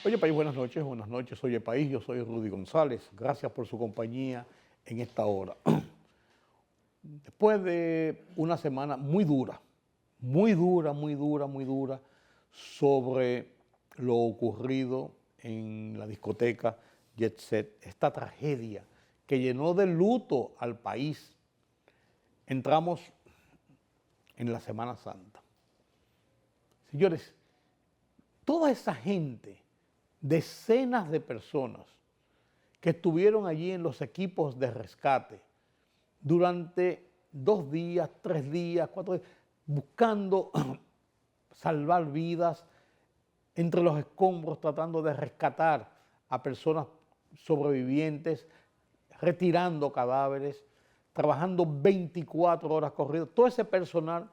Oye País, buenas noches, Oye País, yo soy Rudy González, gracias por su compañía en esta hora. Después de una semana muy dura, muy dura, sobre lo ocurrido en la discoteca Jet Set, esta tragedia que llenó de luto al país, entramos en la Semana Santa. Señores, toda esa gente, decenas de personas que estuvieron allí en los equipos de rescate durante 2 días, 3 días, 4 días, buscando salvar vidas entre los escombros, tratando de rescatar a personas sobrevivientes, retirando cadáveres, trabajando 24 horas corridas. Todo ese personal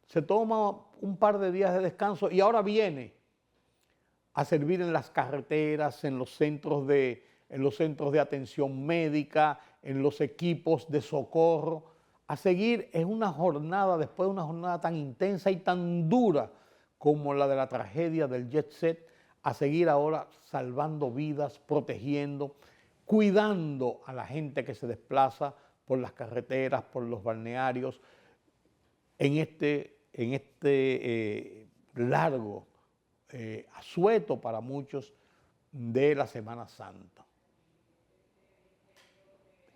se toma un par de días de descanso y ahora viene a servir en las carreteras, en los centros de atención médica, en los equipos de socorro, a seguir en una jornada, después de una jornada tan intensa y tan dura como la de la tragedia del Jet Set, a seguir ahora salvando vidas, protegiendo, cuidando a la gente que se desplaza por las carreteras, por los balnearios, en este largo asueto para muchos de la Semana Santa.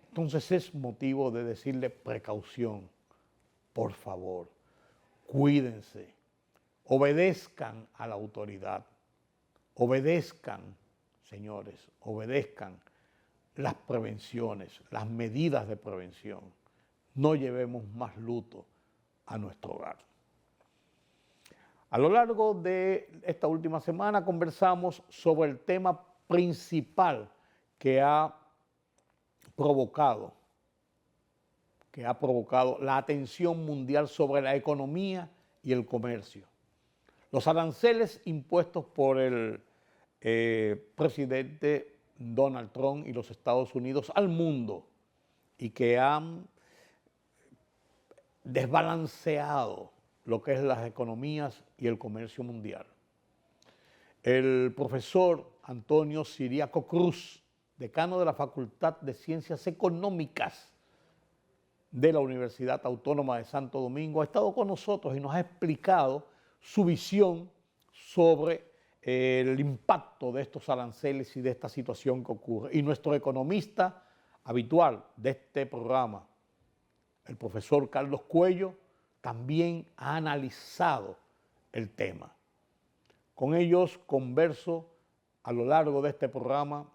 Entonces es motivo de decirle precaución, por favor, cuídense, obedezcan a la autoridad, obedezcan, señores, obedezcan las prevenciones, las medidas de prevención. No llevemos más luto a nuestro hogar. A lo largo de esta última semana conversamos sobre el tema principal que ha provocado la atención mundial sobre la economía y el comercio. Los aranceles impuestos por el presidente Donald Trump y los Estados Unidos al mundo y que han desbalanceado lo que es las economías y el comercio mundial. El profesor Antonio Siriaco Cruz, decano de la Facultad de Ciencias Económicas de la Universidad Autónoma de Santo Domingo, ha estado con nosotros y nos ha explicado su visión sobre el impacto de estos aranceles y de esta situación que ocurre. Y nuestro economista habitual de este programa, el profesor Carlos Cuello, también ha analizado el tema. Con ellos converso a lo largo de este programa.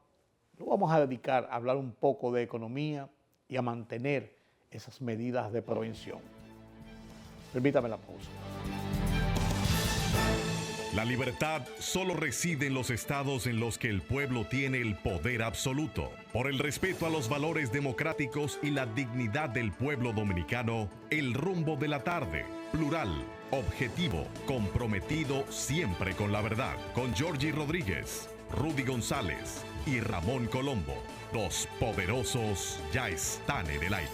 Lo vamos a dedicar a hablar un poco de economía y a mantener esas medidas de prevención. Permítame la pausa. La libertad solo reside en los estados en los que el pueblo tiene el poder absoluto. Por el respeto a los valores democráticos y la dignidad del pueblo dominicano, el rumbo de la tarde, plural, objetivo, comprometido siempre con la verdad. Con Georgie Rodríguez, Rudy González y Ramón Colombo. Los poderosos ya están en el aire.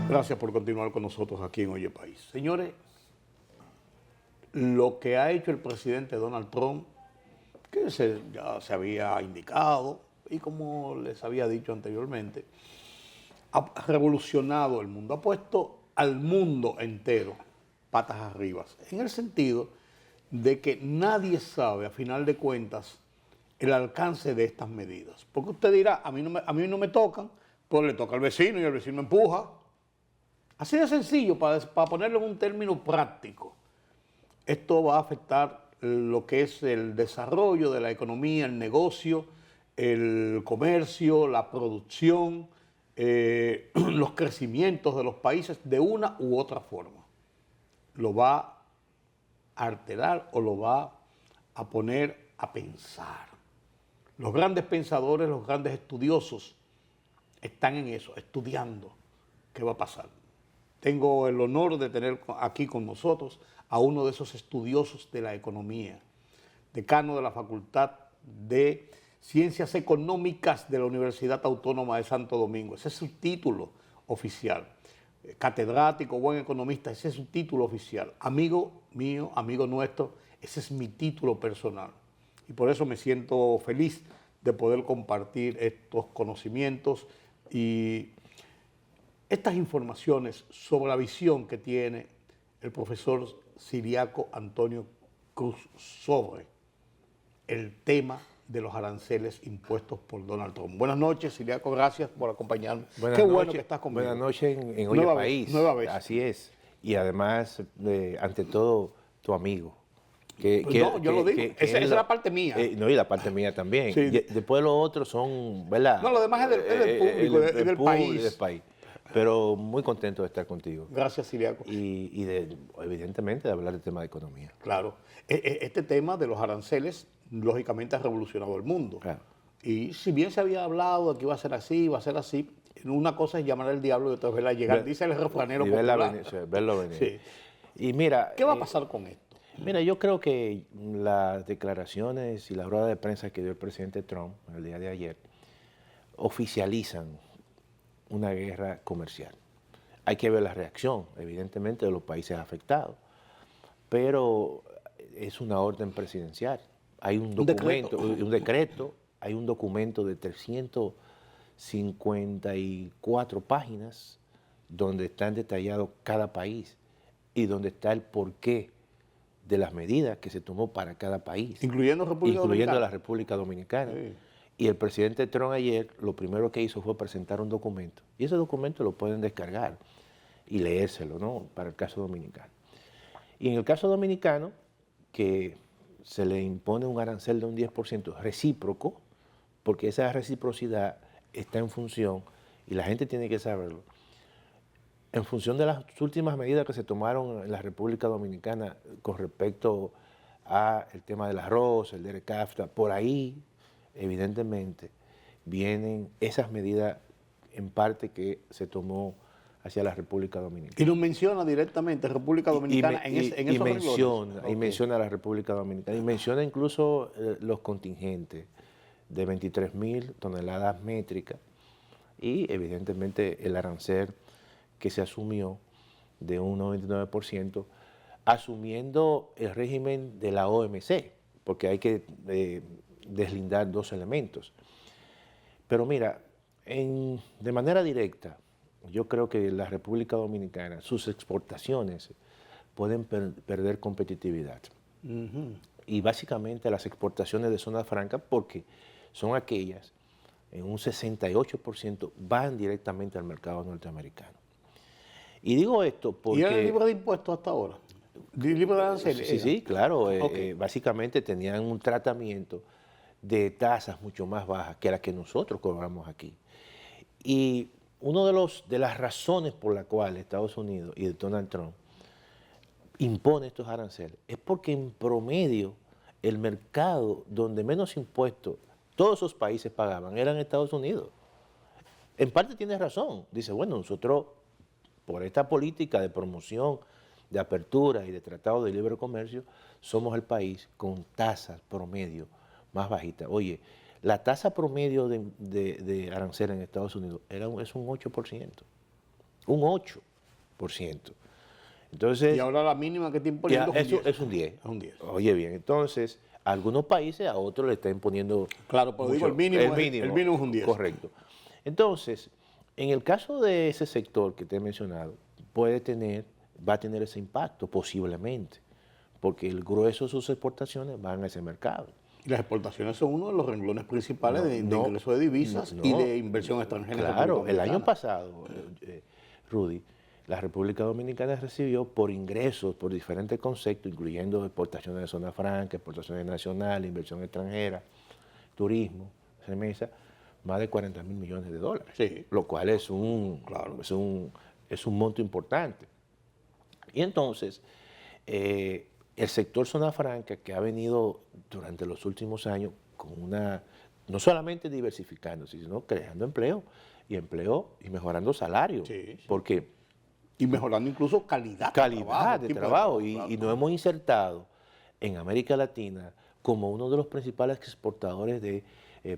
Gracias por continuar con nosotros aquí en Oye País. Señores, lo que ha hecho el presidente Donald Trump, que ya se había indicado, y como les había dicho anteriormente, ha revolucionado el mundo, ha puesto al mundo entero patas arriba, en el sentido de que nadie sabe, a final de cuentas, el alcance de estas medidas. Porque usted dirá, a mí no me tocan, pues le toca al vecino y el vecino empuja. Así de sencillo, para ponerlo en un término práctico. Esto va a afectar lo que es el desarrollo de la economía, el negocio, el comercio, la producción, los crecimientos de los países de una u otra forma. Lo va a alterar o lo va a poner a pensar. Los grandes pensadores, los grandes estudiosos están en eso, estudiando qué va a pasar. Tengo el honor de tener aquí con nosotros a uno de esos estudiosos de la economía, decano de la Facultad de Ciencias Económicas de la Universidad Autónoma de Santo Domingo. Ese es su título oficial. Catedrático, buen economista, ese es su título oficial. Amigo mío, amigo nuestro, ese es mi título personal. Y por eso me siento feliz de poder compartir estos conocimientos y estas informaciones sobre la visión que tiene el profesor Ciriaco Antonio Cruz sobre el tema de los aranceles impuestos por Donald Trump. Buenas noches, Ciriaco, gracias por acompañarme. Qué bueno que estás conmigo. Buenas noches en Oye País. Nueva vez. Así es. Y además, ante todo, tu amigo. Yo lo digo, esa es la parte mía. No, y la parte mía también. Sí. Después los otros son, ¿verdad? No, lo demás es del público, del país. Pero muy contento de estar contigo. Gracias, Ciriaco. Y evidentemente de hablar del tema de economía. Claro. Este tema de los aranceles, lógicamente, ha revolucionado el mundo. Claro. Y si bien se había hablado de que iba a ser así, una cosa es llamar al diablo y otra es verla llegar, dice el refranero popular. Verlo venir. Sí. Y mira... ¿Qué va a pasar con esto? Mira, yo creo que las declaraciones y la rueda de prensa que dio el presidente Trump el día de ayer oficializan una guerra comercial. Hay que ver la reacción, evidentemente, de los países afectados, pero es una orden presidencial. Hay un documento, un decreto, hay un documento de 354 páginas donde están detallados cada país y donde está el porqué de las medidas que se tomó para cada país. Incluyendo la República Dominicana. Sí. Y el presidente Trump ayer lo primero que hizo fue presentar un documento. Y ese documento lo pueden descargar y leérselo, ¿no? Para el caso dominicano. Y en el caso dominicano, que se le impone un arancel de un 10% recíproco, porque esa reciprocidad está en función, y la gente tiene que saberlo, en función de las últimas medidas que se tomaron en la República Dominicana con respecto al tema del arroz, el DERECAFTA, por ahí, evidentemente, vienen esas medidas en parte que se tomó hacia la República Dominicana. Y nos menciona directamente República Dominicana en esos menciona, y menciona a la República Dominicana, y menciona incluso los contingentes de 23.000 toneladas métricas y evidentemente el arancel que se asumió de un 99%, asumiendo el régimen de la OMC, porque hay que deslindar dos elementos. Pero mira, de manera directa, yo creo que la República Dominicana, sus exportaciones pueden perder competitividad. Y básicamente las exportaciones de zona franca, porque son aquellas, en un 68% van directamente al mercado norteamericano. Y digo esto porque... ¿Y eran libres de impuestos hasta ahora? ¿Libre de aranceles? Sí, claro. Básicamente tenían un tratamiento de tasas mucho más bajas que las que nosotros cobramos aquí. Y una de las razones por las cuales Estados Unidos y Donald Trump impone estos aranceles es porque en promedio el mercado donde menos impuestos todos esos países pagaban eran Estados Unidos. En parte tiene razón. Dice, bueno, nosotros por esta política de promoción, de apertura y de tratado de libre comercio, somos el país con tasas promedio más bajitas. Oye, la tasa promedio de arancel en Estados Unidos es un 8%. Un 8%. Entonces, y ahora la mínima que está imponiendo es un 10. Es un 10. Oye, bien, entonces, a algunos países a otros le está imponiendo... Claro, pero digo, el mínimo es un 10. Correcto. Entonces, en el caso de ese sector que te he mencionado, va a tener ese impacto posiblemente, porque el grueso de sus exportaciones van a ese mercado. Y las exportaciones son uno de los renglones principales de ingreso de divisas y de inversión extranjera. Claro, el año pasado, Rudy, la República Dominicana recibió por ingresos, por diferentes conceptos, incluyendo exportaciones de zona franca, exportaciones nacionales, inversión extranjera, turismo, remesa, más de 40.000 millones de dólares, sí. Lo cual es un monto importante. Y entonces, el sector zona franca, que ha venido durante los últimos años con no solamente diversificando, sino creando empleo y mejorando salarios. Sí. Porque y mejorando incluso calidad de trabajo. Y nos hemos insertado en América Latina como uno de los principales exportadores de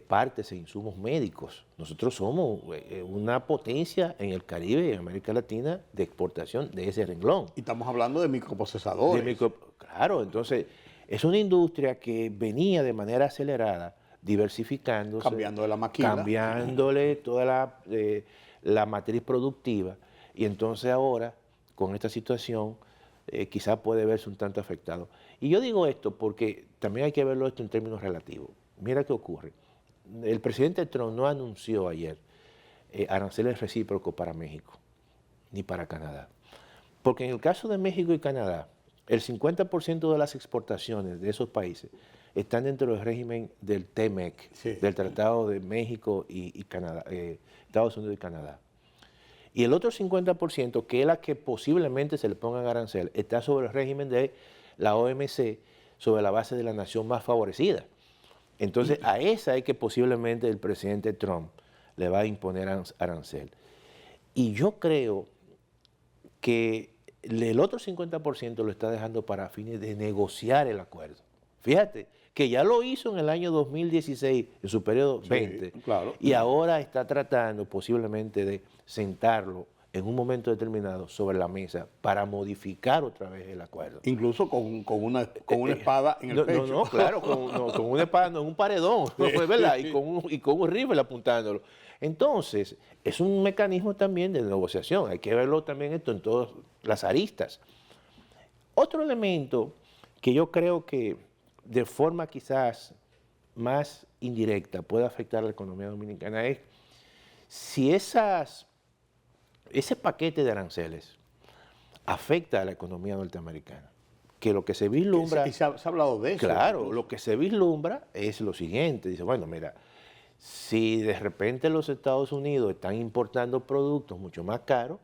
partes e insumos médicos. Nosotros somos una potencia en el Caribe y en América Latina de exportación de ese renglón. Y estamos hablando de microprocesadores. Claro, entonces es una industria que venía de manera acelerada, diversificándose. Cambiando de la maquila. Cambiándole toda la matriz productiva. Y entonces ahora, con esta situación, quizás puede verse un tanto afectado. Y yo digo esto porque también hay que verlo esto en términos relativos. Mira qué ocurre. El presidente Trump no anunció ayer aranceles recíprocos para México, ni para Canadá. Porque en el caso de México y Canadá, el 50% de las exportaciones de esos países están dentro del régimen del TMEC, sí, del Tratado de México y Canadá, Estados Unidos y Canadá. Y el otro 50%, que es la que posiblemente se le pongan arancel, está sobre el régimen de la OMC, sobre la base de la nación más favorecida. Entonces, a esa es que posiblemente el presidente Trump le va a imponer arancel. Y yo creo que el otro 50% lo está dejando para fines de negociar el acuerdo. Fíjate, que ya lo hizo en el año 2016, en su periodo 20, sí, claro, y ahora está tratando posiblemente de sentarlo en un momento determinado sobre la mesa para modificar otra vez el acuerdo. Incluso con una espada en el pecho. No, claro, con una espada, no, en un paredón, ¿verdad? Y con un rifle apuntándolo. Entonces, es un mecanismo también de negociación. Hay que verlo también esto en todas las aristas. Otro elemento que yo creo que de forma quizás más indirecta puede afectar a la economía dominicana es si ese paquete de aranceles afecta a la economía norteamericana. Que lo que se vislumbra... Y se ha hablado de eso. Claro, incluso. Lo que se vislumbra es lo siguiente. Dice, bueno, mira, si de repente los Estados Unidos están importando productos mucho más caros,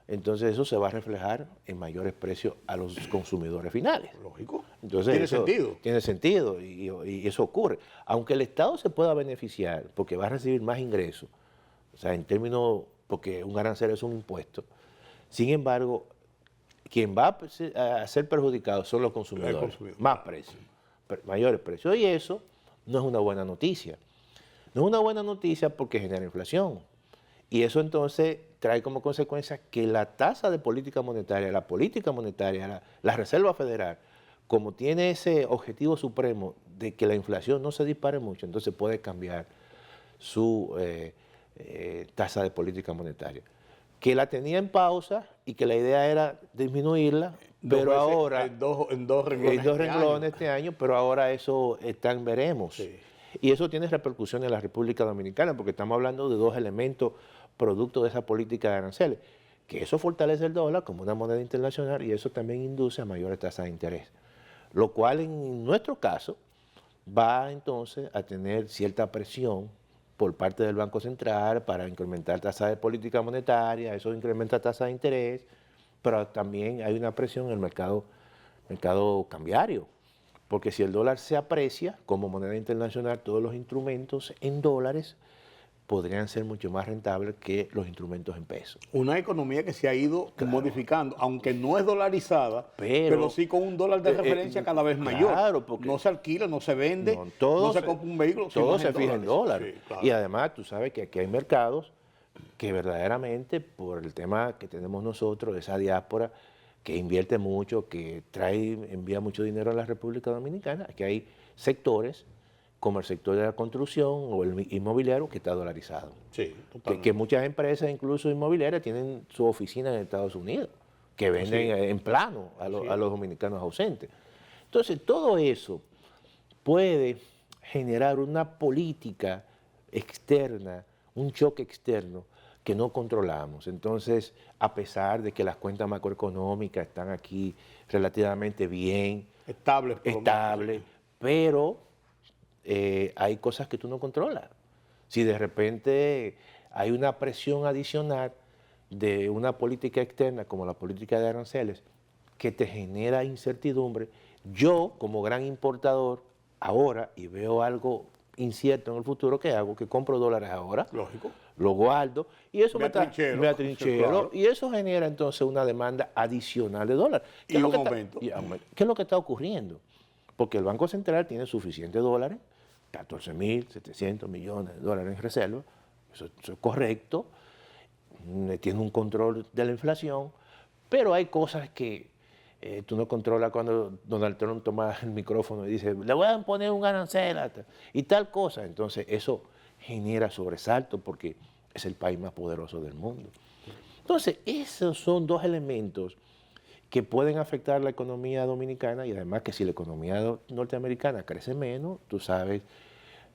entonces eso se va a reflejar en mayores precios a los consumidores finales. Lógico. Entonces, tiene sentido. Tiene sentido y eso ocurre. Aunque el Estado se pueda beneficiar porque va a recibir más ingresos, o sea, en términos, porque un arancel es un impuesto, sin embargo, quien va a ser perjudicado son los consumidores. Más precios, mayores precios. Y eso no es una buena noticia. No es una buena noticia porque genera inflación. Y eso entonces trae como consecuencia que la tasa de política monetaria, la Reserva Federal, como tiene ese objetivo supremo de que la inflación no se dispare mucho, entonces puede cambiar su tasa de política monetaria. Que la tenía en pausa y que la idea era disminuirla, pero ahora... En dos renglones este año, pero ahora eso está en veremos. Sí. Y eso tiene repercusiones en la República Dominicana, porque estamos hablando de dos elementos producto de esa política de aranceles, que eso fortalece el dólar como una moneda internacional y eso también induce a mayores tasas de interés, lo cual en nuestro caso va entonces a tener cierta presión por parte del Banco Central para incrementar tasas de política monetaria, eso incrementa tasas de interés, pero también hay una presión en el mercado cambiario, porque si el dólar se aprecia como moneda internacional, todos los instrumentos en dólares podrían ser mucho más rentables que los instrumentos en pesos. Una economía que se ha ido modificando, aunque no es dolarizada, pero sí con un dólar de referencia cada vez mayor. Claro, porque no se alquila, no se vende, no se compra un vehículo. Todo se fija en dólares. Sí, claro. Y además tú sabes que aquí hay mercados que verdaderamente, por el tema que tenemos nosotros, esa diáspora que invierte mucho, que envía mucho dinero a la República Dominicana, aquí hay sectores como el sector de la construcción o el inmobiliario que está dolarizado. Sí, que muchas empresas, incluso inmobiliarias, tienen su oficina en Estados Unidos, que venden en plano a los dominicanos ausentes. Entonces, todo eso puede generar una política externa, un choque externo que no controlamos. Entonces, a pesar de que las cuentas macroeconómicas están aquí relativamente bien, estables, pero hay cosas que tú no controlas. Si de repente hay una presión adicional de una política externa como la política de aranceles que te genera incertidumbre, yo como gran importador ahora y veo algo incierto en el futuro, ¿qué hago? Que compro dólares ahora. Lógico. Lo guardo y eso me atrinchero, claro. Y eso genera entonces una demanda adicional de dólares. Y un aumento. ¿Qué es lo que está ocurriendo? porque el Banco Central tiene suficientes dólares, 14.700 millones de dólares en reserva, eso es correcto, tiene un control de la inflación, pero hay cosas que tú no controlas cuando Donald Trump toma el micrófono y dice, le voy a poner un arancel y tal cosa. Entonces eso genera sobresalto porque es el país más poderoso del mundo. Entonces esos son dos elementos que pueden afectar la economía dominicana y además que si la economía norteamericana crece menos, tú sabes,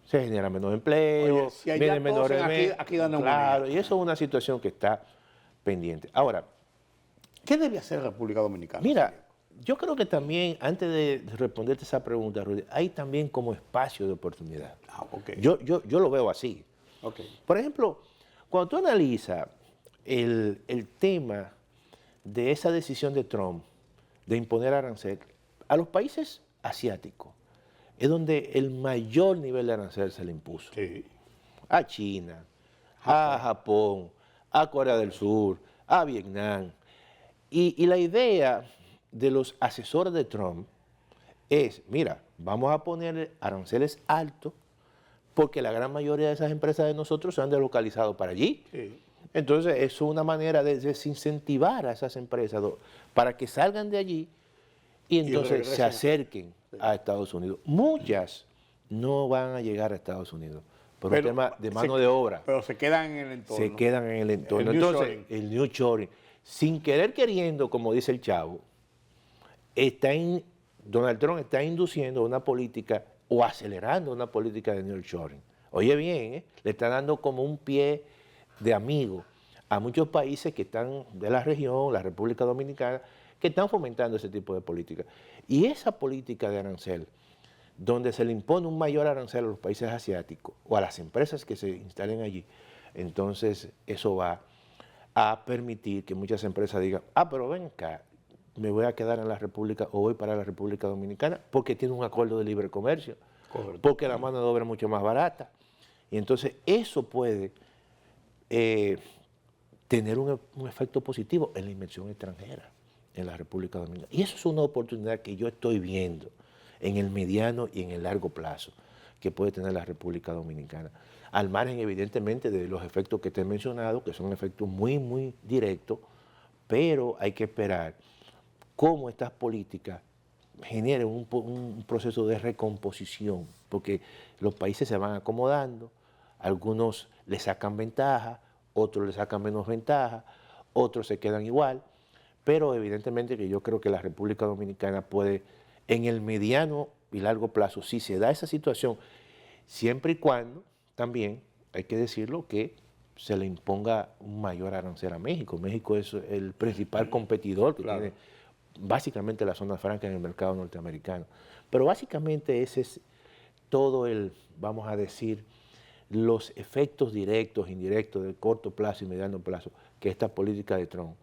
se genera menos empleo, Oye, si allá viene menor tosen, aquí dan neumonía. claro, y eso es una situación que está pendiente. Ahora, ¿Qué debe hacer República Dominicana? mira, yo creo que también, antes de responderte esa pregunta, Rudy, hay también como espacio de oportunidad. Ok. Yo lo veo así. Ok. Por ejemplo, cuando tú analizas el tema de esa decisión de Trump de imponer arancel, a los países asiáticos es donde el mayor nivel de arancel se le impuso. Sí. A China, a Japón, a Corea del Sur, a Vietnam. Y la idea de los asesores de Trump es, mira, vamos a poner aranceles altos porque la gran mayoría de esas empresas de nosotros se han deslocalizado para allí. Sí. Entonces, eso es una manera de desincentivar a esas empresas para que salgan de allí y entonces regresen. se acerquen a Estados Unidos. Muchas no van a llegar a Estados Unidos por un tema de mano de obra. Pero se quedan en el entorno. Se quedan en el entorno. El Entonces, nearshoring. el nearshoring, sin querer queriendo, como dice el chavo, Donald Trump está induciendo una política o acelerando una política de nearshoring. Oye bien, le está dando como un pie de amigo a muchos países que están de la región, la República Dominicana, que están fomentando ese tipo de política. Y esa política de arancel, donde se le impone un mayor arancel a los países asiáticos o a las empresas que se instalen allí, entonces eso va a permitir que muchas empresas digan, pero ven acá, me voy a quedar en la República o voy para la República Dominicana porque tiene un acuerdo de libre comercio, Correcto. porque la mano de obra es mucho más barata. Y entonces eso puede tener un efecto positivo en la inversión extranjera en la República Dominicana. Y eso es una oportunidad que yo estoy viendo en el mediano y en el largo plazo que puede tener la República Dominicana. Al margen, evidentemente, de los efectos que te he mencionado, que son efectos muy, muy directos, pero hay que esperar cómo estas políticas generen un proceso de recomposición, porque los países se van acomodando, algunos le sacan ventaja, otros le sacan menos ventaja, otros se quedan igual, pero evidentemente que yo creo que la República Dominicana puede, en el mediano y largo plazo, si se da esa situación, siempre y cuando también, hay que decirlo, que se le imponga un mayor arancel a México. México es el principal competidor que tiene básicamente la zona franca en el mercado norteamericano. Pero básicamente ese es todo vamos a decir, los efectos directos, indirectos, de corto plazo y mediano plazo que esta política de Trump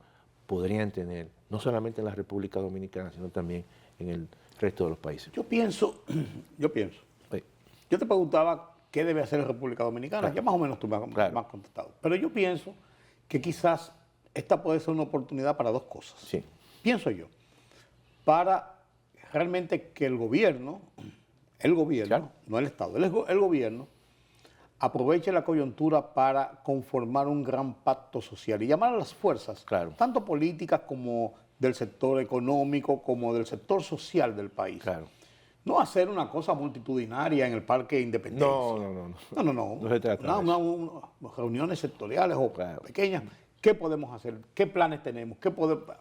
podrían tener, no solamente en la República Dominicana, sino también en el resto de los países. Yo pienso, Sí. yo te preguntaba qué debe hacer la República Dominicana, Claro. ya más o menos tú me has contestado, pero yo pienso que quizás esta puede ser una oportunidad para dos cosas. Sí. Pienso yo, para realmente que el gobierno, Claro. no el Estado, el gobierno, aproveche la coyuntura para conformar un gran pacto social y llamar a las fuerzas, Claro. tanto políticas como del sector económico, como del sector social del país. Claro. No hacer una cosa multitudinaria en el Parque Independencia. No. No. No se trata de Reuniones sectoriales o Claro. pequeñas. ¿Qué podemos hacer? ¿Qué planes tenemos? ¿Qué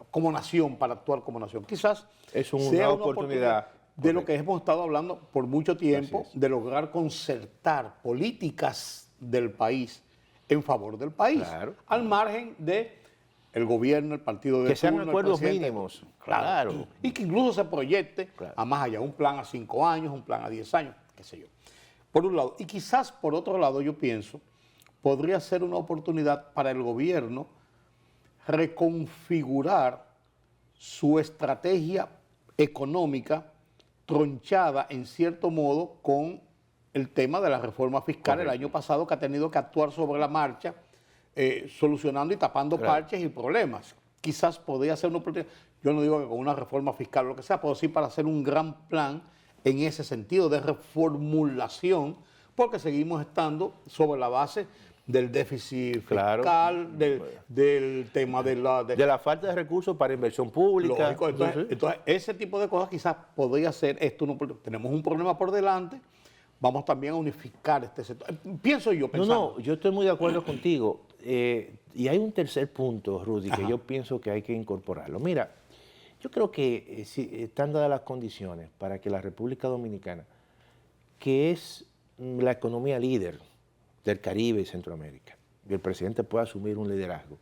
como nación, para actuar como nación? Quizás Es una sea oportunidad. de lo que hemos estado hablando por mucho tiempo, Así es. de lograr concertar políticas del país en favor del país, Claro. al margen de el gobierno, el partido de Que sean turno, el acuerdos presidente. mínimos. Claro. Claro. Y que incluso se proyecte Claro. a más allá, un plan a 5 años, un plan a 10 años, qué sé yo. Por un lado. Y quizás por otro lado, yo pienso, podría ser una oportunidad para el gobierno reconfigurar su estrategia económica tronchada en cierto modo con el tema de la reforma fiscal el año pasado, que ha tenido que actuar sobre la marcha, solucionando y tapando parches y problemas. Quizás podría ser una oportunidad, yo no digo que con una reforma fiscal o lo que sea, pero sí para hacer un gran plan en ese sentido de reformulación, porque seguimos estando sobre la base del déficit Claro. fiscal, del tema de la falta de recursos para inversión pública. Lógico, entonces, ese tipo de cosas quizás podría ser esto. Tenemos un problema por delante, vamos también a unificar este sector. Pienso yo, pensando. No, yo estoy muy de acuerdo contigo. Y hay un tercer punto, Rudy, que yo pienso que hay que incorporarlo. Mira, yo creo que si están dadas las condiciones para que la República Dominicana, que es la economía líder del Caribe y Centroamérica, y el presidente pueda asumir un liderazgo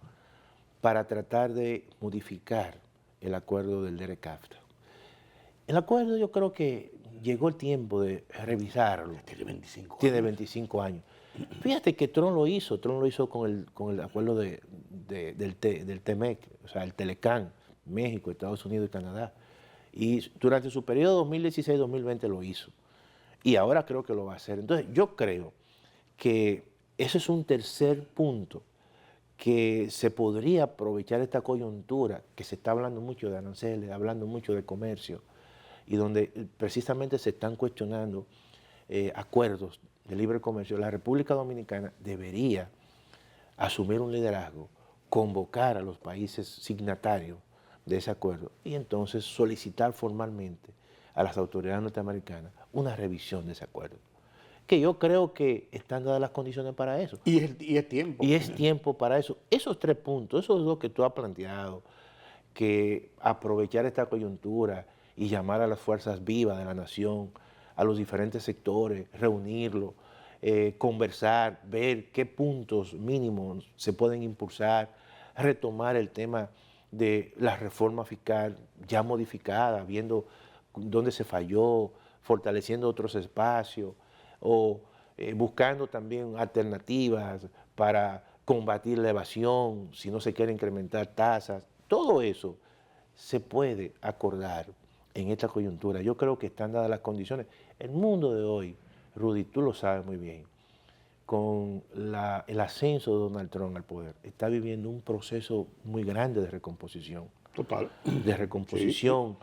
para tratar de modificar el acuerdo del DERECAFTA. El acuerdo yo creo que llegó el tiempo de revisarlo. Tiene 25 años. Fíjate que Trump lo hizo con el acuerdo del TEMEC, o sea, el Telecán, México, Estados Unidos y Canadá. Y durante su periodo 2016-2020 lo hizo. Y ahora creo que lo va a hacer. Entonces, yo creo que ese es un tercer punto que se podría aprovechar esta coyuntura, que se está hablando mucho de aranceles, hablando mucho de comercio, y donde precisamente se están cuestionando acuerdos de libre comercio. La República Dominicana debería asumir un liderazgo, convocar a los países signatarios de ese acuerdo y entonces solicitar formalmente a las autoridades norteamericanas una revisión de ese acuerdo. Que yo creo que están dadas las condiciones para eso. Y es tiempo. Y es tiempo para eso. Esos tres puntos, esos dos que tú has planteado, que aprovechar esta coyuntura y llamar a las fuerzas vivas de la nación, a los diferentes sectores, reunirlos, conversar, ver qué puntos mínimos se pueden impulsar, retomar el tema de la reforma fiscal ya modificada, viendo dónde se falló, fortaleciendo otros espacios, o buscando también alternativas para combatir la evasión, si no se quiere incrementar tasas. Todo eso se puede acordar en esta coyuntura. Yo creo que están dadas las condiciones. El mundo de hoy, Rudy, tú lo sabes muy bien, con el ascenso de Donald Trump al poder, está viviendo un proceso muy grande de recomposición. Total. De recomposición.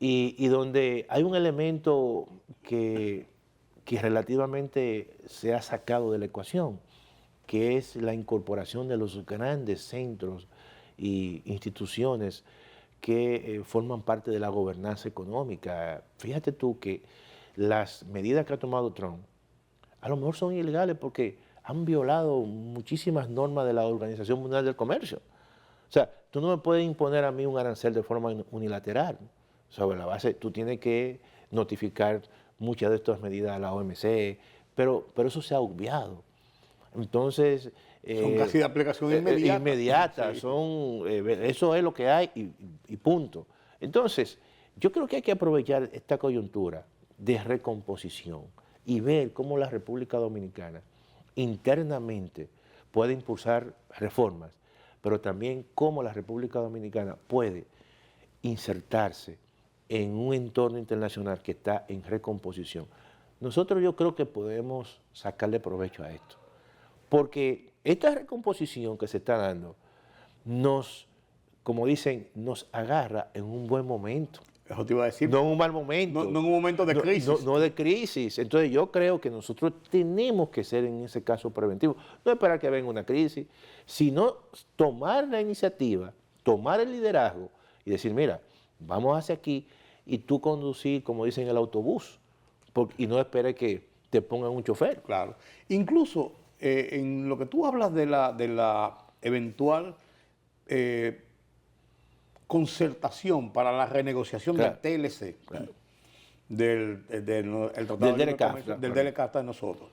Sí. Y donde hay un elemento que relativamente se ha sacado de la ecuación, que es la incorporación de los grandes centros e instituciones que forman parte de la gobernanza económica. Fíjate tú que las medidas que ha tomado Trump a lo mejor son ilegales porque han violado muchísimas normas de la Organización Mundial del Comercio. O sea, tú no me puedes imponer a mí un arancel de forma unilateral. Sobre la base, tú tienes que notificar muchas de estas medidas a la OMC, pero eso se ha obviado. Entonces... son casi de aplicación inmediata. Inmediata, sí. Eso es lo que hay y punto. Entonces, yo creo que hay que aprovechar esta coyuntura de recomposición y ver cómo la República Dominicana internamente puede impulsar reformas, pero también cómo la República Dominicana puede insertarse en un entorno internacional que está en recomposición. Nosotros yo creo que podemos sacarle provecho a esto, porque esta recomposición que se está dando nos, como dicen, nos agarra en un buen momento. Eso te iba a decir. No en un mal momento. No en un momento de crisis. No de crisis. Entonces yo creo que nosotros tenemos que ser en ese caso preventivos. No esperar que venga una crisis, sino tomar la iniciativa, tomar el liderazgo y decir, mira, vamos hacia aquí y tú conducir, como dicen, el autobús, y no esperes que te pongan un chofer. Claro. Incluso en lo que tú hablas de la eventual concertación para la renegociación del TLC, del Tratado del DERECAFTA de nosotros.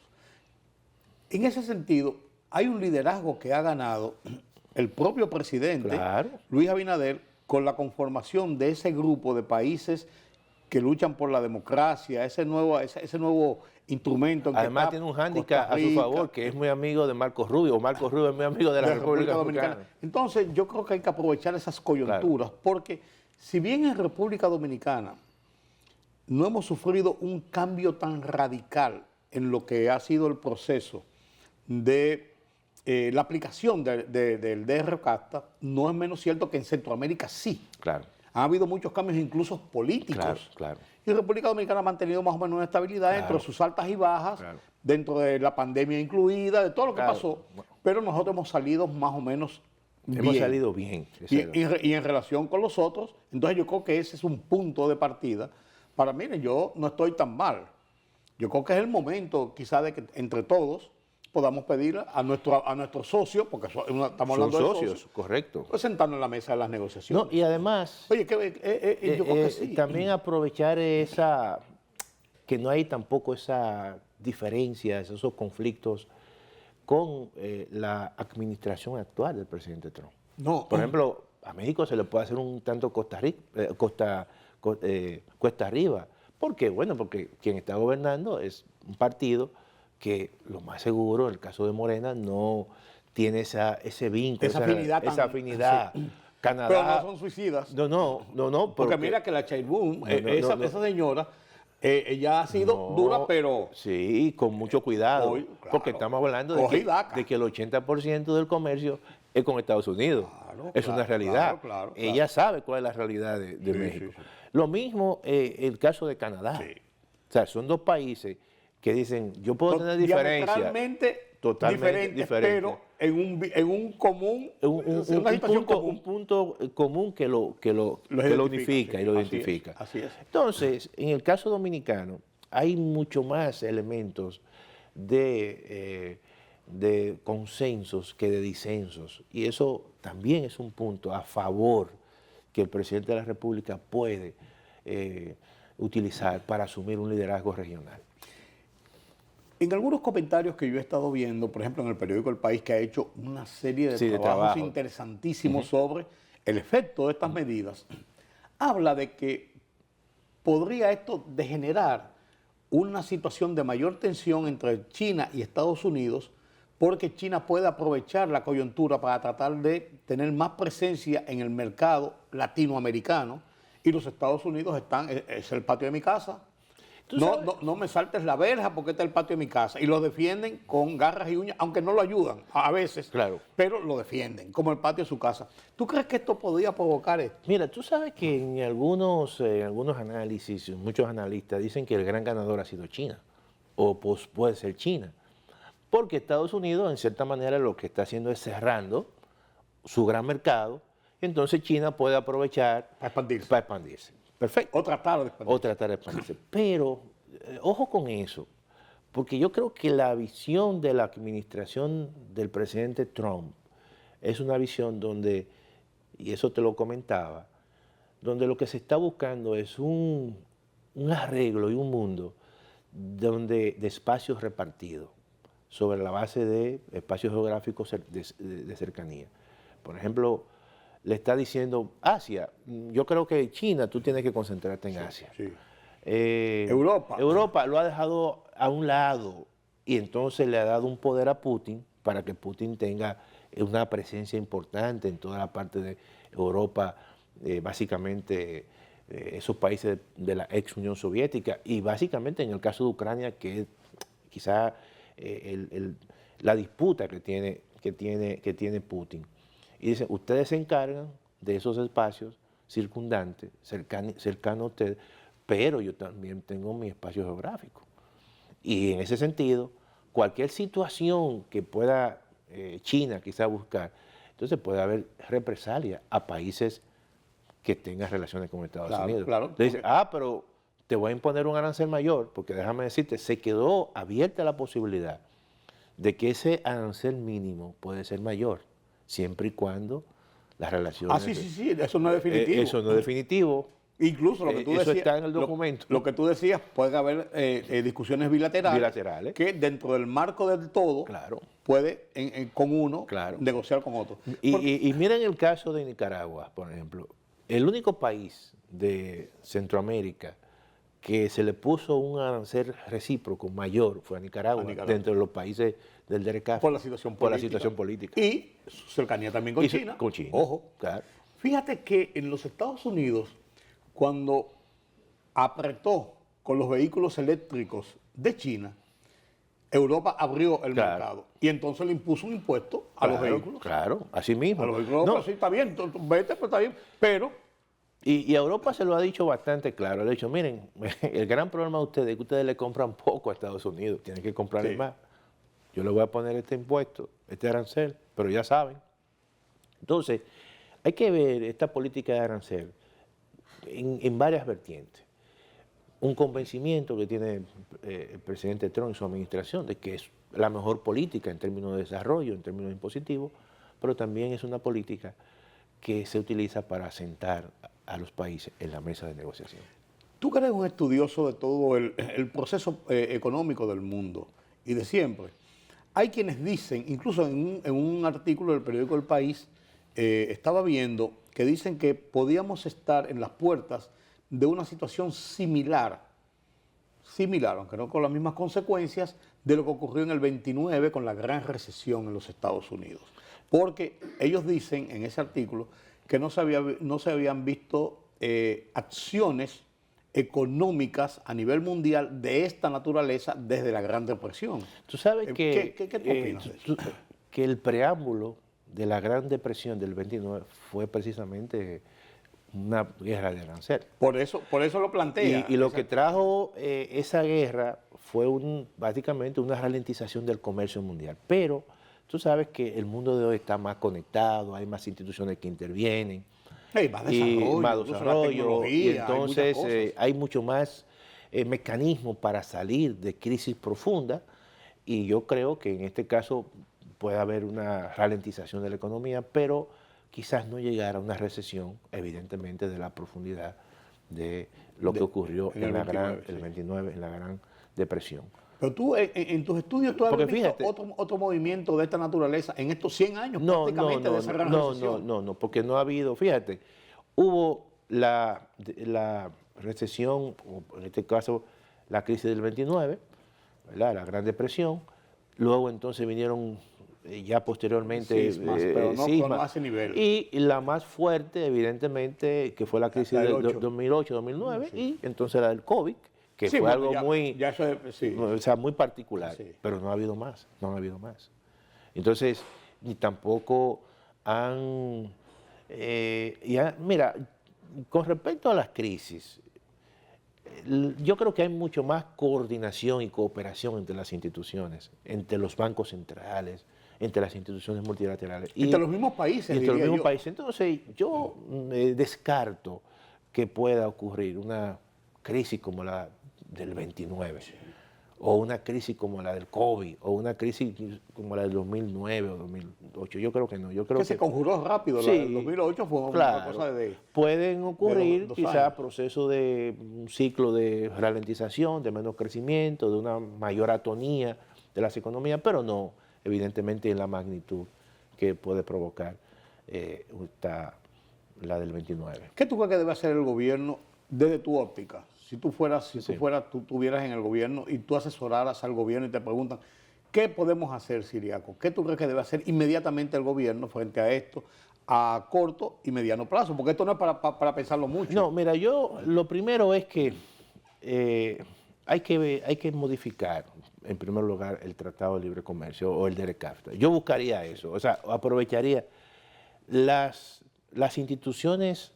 En ese sentido, hay un liderazgo que ha ganado el propio presidente, Luis Abinader, con la conformación de ese grupo de países que luchan por la democracia, ese nuevo instrumento. Además tiene un hándicap a su favor, que es muy amigo de Marcos Rubio, o Marcos Rubio es muy amigo de la República Dominicana. Entonces yo creo que hay que aprovechar esas coyunturas, porque si bien en República Dominicana no hemos sufrido un cambio tan radical en lo que ha sido el proceso de la aplicación del DERECAFTA, no es menos cierto que en Centroamérica sí. Claro. ha habido muchos cambios incluso políticos. Claro, claro. Y República Dominicana ha mantenido más o menos una estabilidad dentro de sus altas y bajas, dentro de la pandemia incluida, de todo lo que pasó. Pero nosotros hemos salido más o menos bien. Hemos salido bien. Y en relación con los otros, entonces yo creo que ese es un punto de partida. Para mí, yo no estoy tan mal. Yo creo que es el momento quizás de que entre todos podamos pedir a nuestros socios, porque estamos hablando de socios, correcto. Pues sentarnos en la mesa de las negociaciones. No, y además, oye, yo creo que sí. También aprovechar que no hay tampoco esa diferencias, esos conflictos con la administración actual del presidente Trump. No. Por ejemplo, a México se le puede hacer un tanto cuesta arriba. ¿Por qué? Bueno, porque quien está gobernando es un partido que lo más seguro, en el caso de Morena, no tiene ese vínculo, esa afinidad. Sí. Canadá. Pero no son suicidas. No. Porque mira que la Chairboom, esa señora, ella ha sido dura, pero... Sí, con mucho cuidado. Claro, porque estamos hablando de que el 80% del comercio es con Estados Unidos. Es una realidad. Claro. Ella sabe cuál es la realidad de México. Sí. Lo mismo el caso de Canadá. Sí. O sea, son dos países que dicen, yo puedo tener diferencias. Totalmente diferentes, pero en un común, un punto común que lo unifica, sí, y lo identifica. Así es. Entonces, en el caso dominicano, hay mucho más elementos de consensos que de disensos, y eso también es un punto a favor que el presidente de la República puede utilizar para asumir un liderazgo regional. En algunos comentarios que yo he estado viendo, por ejemplo en el periódico El País, que ha hecho una serie de trabajos interesantísimos sobre el efecto de estas medidas, habla de que podría esto degenerar una situación de mayor tensión entre China y Estados Unidos, porque China puede aprovechar la coyuntura para tratar de tener más presencia en el mercado latinoamericano, y los Estados Unidos es el patio de mi casa. No me saltes la verja porque este es el patio de mi casa. Y lo defienden con garras y uñas, aunque no lo ayudan a veces, pero lo defienden como el patio de su casa. ¿Tú crees que esto podría provocar esto? Mira, tú sabes que en algunos análisis, muchos analistas dicen que el gran ganador ha sido China, o pues puede ser China, porque Estados Unidos en cierta manera lo que está haciendo es cerrando su gran mercado, y entonces China puede aprovechar para expandirse. Perfecto. O tratar de expandirse. Pero, ojo con eso, porque yo creo que la visión de la administración del presidente Trump es una visión donde, y eso te lo comentaba, donde lo que se está buscando es un arreglo y un mundo de espacios repartidos, sobre la base de espacios geográficos de cercanía. Por ejemplo, le está diciendo Asia, yo creo que China, tú tienes que concentrarte en Asia. Sí. Europa lo ha dejado a un lado y entonces le ha dado un poder a Putin para que Putin tenga una presencia importante en toda la parte de Europa, básicamente esos países de la ex Unión Soviética, y básicamente en el caso de Ucrania, que es quizá la disputa que tiene Putin. Y dicen, ustedes se encargan de esos espacios circundantes, cercanos a ustedes, pero yo también tengo mi espacio geográfico. Y en ese sentido, cualquier situación que pueda China quizá buscar, entonces puede haber represalia a países que tengan relaciones con Estados Unidos. Entonces dicen, pero te voy a imponer un arancel mayor, porque déjame decirte, se quedó abierta la posibilidad de que ese arancel mínimo puede ser mayor, siempre y cuando las relaciones... Sí, eso no es definitivo. Eso no es definitivo. Incluso lo que tú decías... Eso está en el documento. Lo que tú decías, puede haber discusiones bilaterales que dentro del marco del todo puede con uno negociar con otro. Y miren el caso de Nicaragua, por ejemplo. El único país de Centroamérica que se le puso un arancel recíproco mayor fue a Nicaragua, dentro de los países del DERCAF. Por la situación política. Y su cercanía también con China. Con China. Ojo. Fíjate que en los Estados Unidos, cuando apretó con los vehículos eléctricos de China, Europa abrió el mercado y entonces le impuso un impuesto a los vehículos. Claro, así mismo. A los vehículos, sí, está bien, vete, pues está bien, pero Y Europa se lo ha dicho bastante claro. Le ha dicho, miren, el gran problema de ustedes es que ustedes le compran poco a Estados Unidos, tienen que comprarle más. Yo le voy a poner este impuesto, este arancel, pero ya saben. Entonces, hay que ver esta política de arancel en varias vertientes. Un convencimiento que tiene el presidente Trump y su administración de que es la mejor política en términos de desarrollo, en términos impositivos, pero también es una política que se utiliza para sentar a los países en la mesa de negociación. Tú que eres un estudioso de todo el proceso económico del mundo y de siempre, hay quienes dicen, incluso en un artículo del periódico El País, estaba viendo que dicen que podíamos estar en las puertas de una situación similar, aunque no con las mismas consecuencias, de lo que ocurrió en el 29 con la gran recesión en los Estados Unidos. Porque ellos dicen en ese artículo que no se habían visto acciones económicas a nivel mundial de esta naturaleza desde la Gran Depresión. Tú sabes que, ¿Qué opinas de eso? Que el preámbulo de la Gran Depresión del 29 fue precisamente una guerra de arancel. Por eso lo plantea. Y lo que trajo esa guerra fue básicamente una ralentización del comercio mundial. Pero tú sabes que el mundo de hoy está más conectado, hay más instituciones que intervienen. Más desarrollo, y entonces hay mucho más mecanismos para salir de crisis profundas, y yo creo que en este caso puede haber una ralentización de la economía, pero quizás no llegar a una recesión, evidentemente, de la profundidad de lo que ocurrió en el 29, en la Gran Depresión. Pero tú, en tus estudios, ¿tú has visto otro movimiento de esta naturaleza en estos 100 años prácticamente de esa gran recesión? No, porque no ha habido, fíjate, hubo la recesión, o en este caso la crisis del 29, ¿verdad? La Gran Depresión, luego entonces vinieron ya posteriormente pero no a ese nivel. Y la más fuerte, evidentemente, que fue la crisis del 2008-2009, y entonces la del COVID, que fue algo muy particular, pero no ha habido más, Entonces, ni tampoco han... mira, con respecto a las crisis, yo creo que hay mucho más coordinación y cooperación entre las instituciones, entre los bancos centrales, entre las instituciones multilaterales. Entre los mismos países, entre los mismos países. Entonces, yo descarto que pueda ocurrir una crisis como la del 29, o una crisis como la del COVID, o una crisis como la del 2009 o 2008. Yo creo que no. Yo creo que se conjuró rápido. Sí, la del 2008 fue una cosa de... Pueden ocurrir quizás procesos de un ciclo de ralentización, de menos crecimiento, de una mayor atonía de las economías, pero no, evidentemente, en la magnitud que puede provocar la del 29. ¿Qué tú crees que debe hacer el gobierno desde tu óptica? Si tú estuvieras en el gobierno y tú asesoraras al gobierno y te preguntan, ¿qué podemos hacer, Ciriaco? ¿Qué tú crees que debe hacer inmediatamente el gobierno frente a esto a corto y mediano plazo? Porque esto no es para pensarlo mucho. No, mira, lo primero es que hay que modificar, en primer lugar, el Tratado de Libre Comercio o el DERECAFTA. Yo buscaría eso, o sea, aprovecharía las instituciones,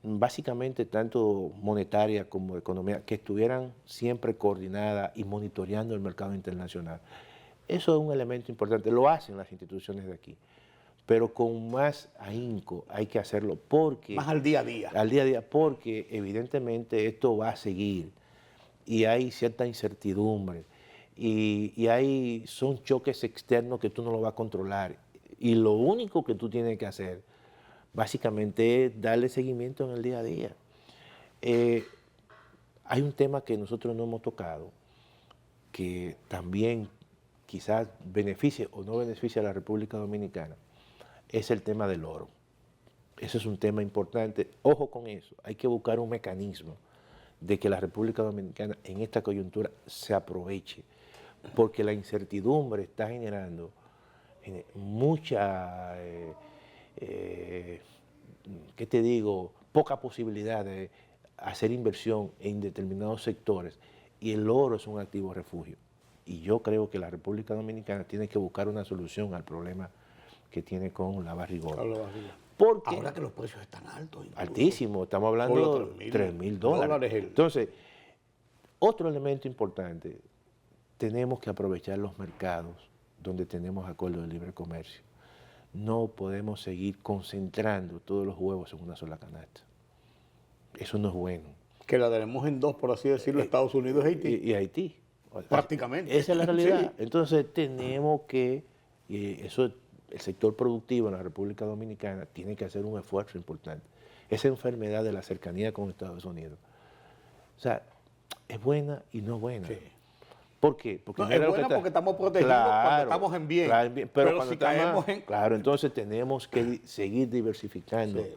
básicamente tanto monetaria como de economía, que estuvieran siempre coordinadas y monitoreando el mercado internacional. Eso es un elemento importante, lo hacen las instituciones de aquí, pero con más ahínco hay que hacerlo porque... Más al día a día. Al día a día, porque evidentemente esto va a seguir y hay cierta incertidumbre y son choques externos que tú no lo vas a controlar, y lo único que tú tienes que hacer básicamente es darle seguimiento en el día a día. Hay un tema que nosotros no hemos tocado, que también quizás beneficie o no beneficie a la República Dominicana, es el tema del oro. Ese es un tema importante. Ojo con eso, hay que buscar un mecanismo de que la República Dominicana en esta coyuntura se aproveche, porque la incertidumbre está generando mucha... ¿qué te digo? Poca posibilidad de hacer inversión en determinados sectores, y el oro es un activo refugio. Y yo creo que la República Dominicana tiene que buscar una solución al problema que tiene con la barriga. Porque ahora que los precios están altos. Incluso. Altísimos, estamos hablando de $3,000. el- Entonces, otro elemento importante, tenemos que aprovechar los mercados donde tenemos acuerdos de libre comercio. No podemos seguir concentrando todos los huevos en una sola canasta. Eso no es bueno. Que la tenemos en dos, por así decirlo, Estados Unidos y Haití. Y Haití. Prácticamente. Esa es la realidad. Sí. Entonces tenemos que, eso el sector productivo en la República Dominicana tiene que hacer un esfuerzo importante. Esa enfermedad de la cercanía con Estados Unidos. O sea, es buena y no buena. Sí. ¿Por qué? Porque No, no es era lo buena que porque estamos protegidos cuando estamos en bien. Claro, pero cuando si estamos, caemos en... Claro, entonces tenemos que seguir diversificando Sí.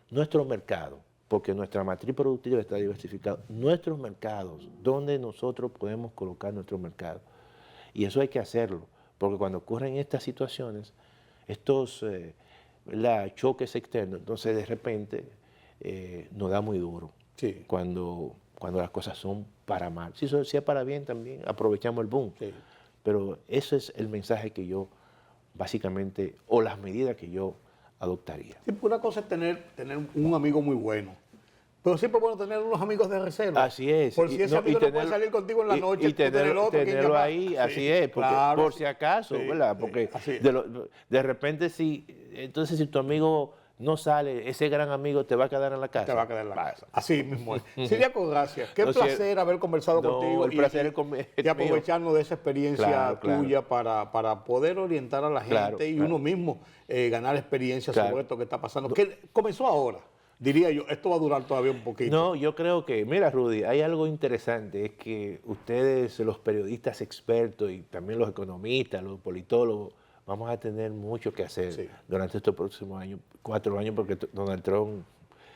nuestro mercado, porque nuestra matriz productiva está diversificada. Nuestros mercados, donde nosotros podemos colocar nuestro mercado. Y eso hay que hacerlo, porque cuando ocurren estas situaciones, estos choques externos, entonces de repente nos da muy duro. Sí. Cuando las cosas son para mal. Si es para bien también, aprovechamos el boom. Sí. Pero ese es el mensaje que yo, básicamente, o las medidas que yo adoptaría. Sí, una cosa es tener un amigo muy bueno. Pero siempre es bueno tener unos amigos de reserva. Así es. Por si ese amigo no puede salir contigo en la noche, y tú tener el otro, tenerlo ahí, así es, porque, claro, por si acaso, sí, ¿verdad? sí, Porque así es. de repente, entonces si tu amigo no sale, ese gran amigo te va a quedar en la casa. Te va a quedar en la casa. Así mismo es. Siriaco, gracias. Qué placer haber conversado contigo el placer es y aprovecharnos de esa experiencia Claro. tuya para poder orientar a la gente y uno mismo ganar experiencia sobre esto que está pasando. Que comenzó ahora, diría yo. Esto va a durar todavía un poquito. No, yo creo que, mira, Rudy, hay algo interesante, es que ustedes, los periodistas expertos y también los economistas, los politólogos, vamos a tener mucho que hacer durante estos próximos años, 4 años, porque Donald Trump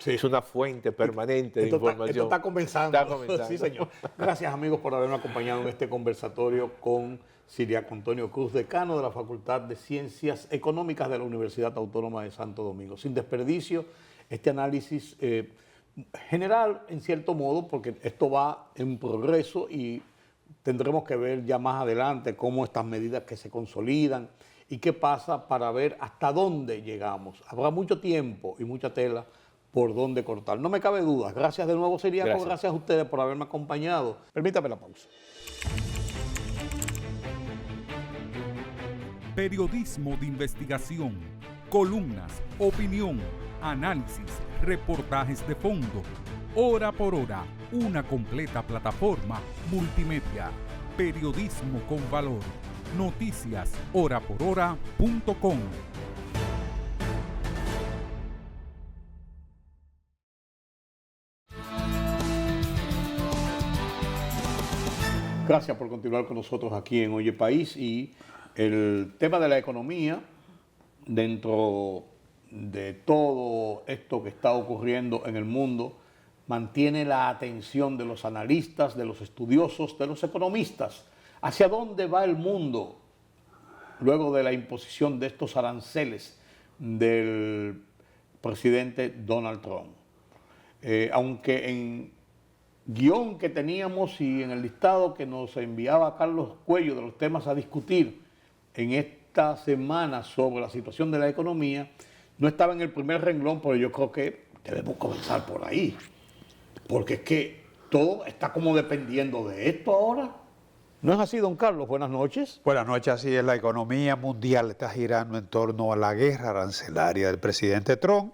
es una fuente permanente de información. Esto está comenzando. Está comenzando. Sí, señor. Gracias, amigos, por haberme acompañado en este conversatorio con Siriaco Antonio Cruz, decano de la Facultad de Ciencias Económicas de la Universidad Autónoma de Santo Domingo. Sin desperdicio, este análisis general, en cierto modo, porque esto va en progreso y tendremos que ver ya más adelante cómo estas medidas que se consolidan y qué pasa para ver hasta dónde llegamos. Habrá mucho tiempo y mucha tela por dónde cortar. No me cabe duda. Gracias de nuevo, Siriaco. Gracias a ustedes por haberme acompañado. Permítame la pausa. Periodismo de investigación, columnas, opinión, análisis, reportajes de fondo. Hora por hora, una completa plataforma multimedia. Periodismo con valor. Noticias horaporhora.com. Gracias por continuar con nosotros aquí en Oye País y el tema de la economía dentro de todo esto que está ocurriendo en el mundo mantiene la atención de los analistas, de los estudiosos, de los economistas. ¿Hacia dónde va el mundo luego de la imposición de estos aranceles del presidente Donald Trump? Aunque en guión que teníamos y en el listado que nos enviaba Carlos Cuello de los temas a discutir en esta semana sobre la situación de la economía, no estaba en el primer renglón, pero yo creo que debemos comenzar por ahí. Porque es que todo está como dependiendo de esto ahora. ¿No es así, don Carlos? Buenas noches. Buenas noches, así es. La economía mundial está girando en torno a la guerra arancelaria del presidente Trump,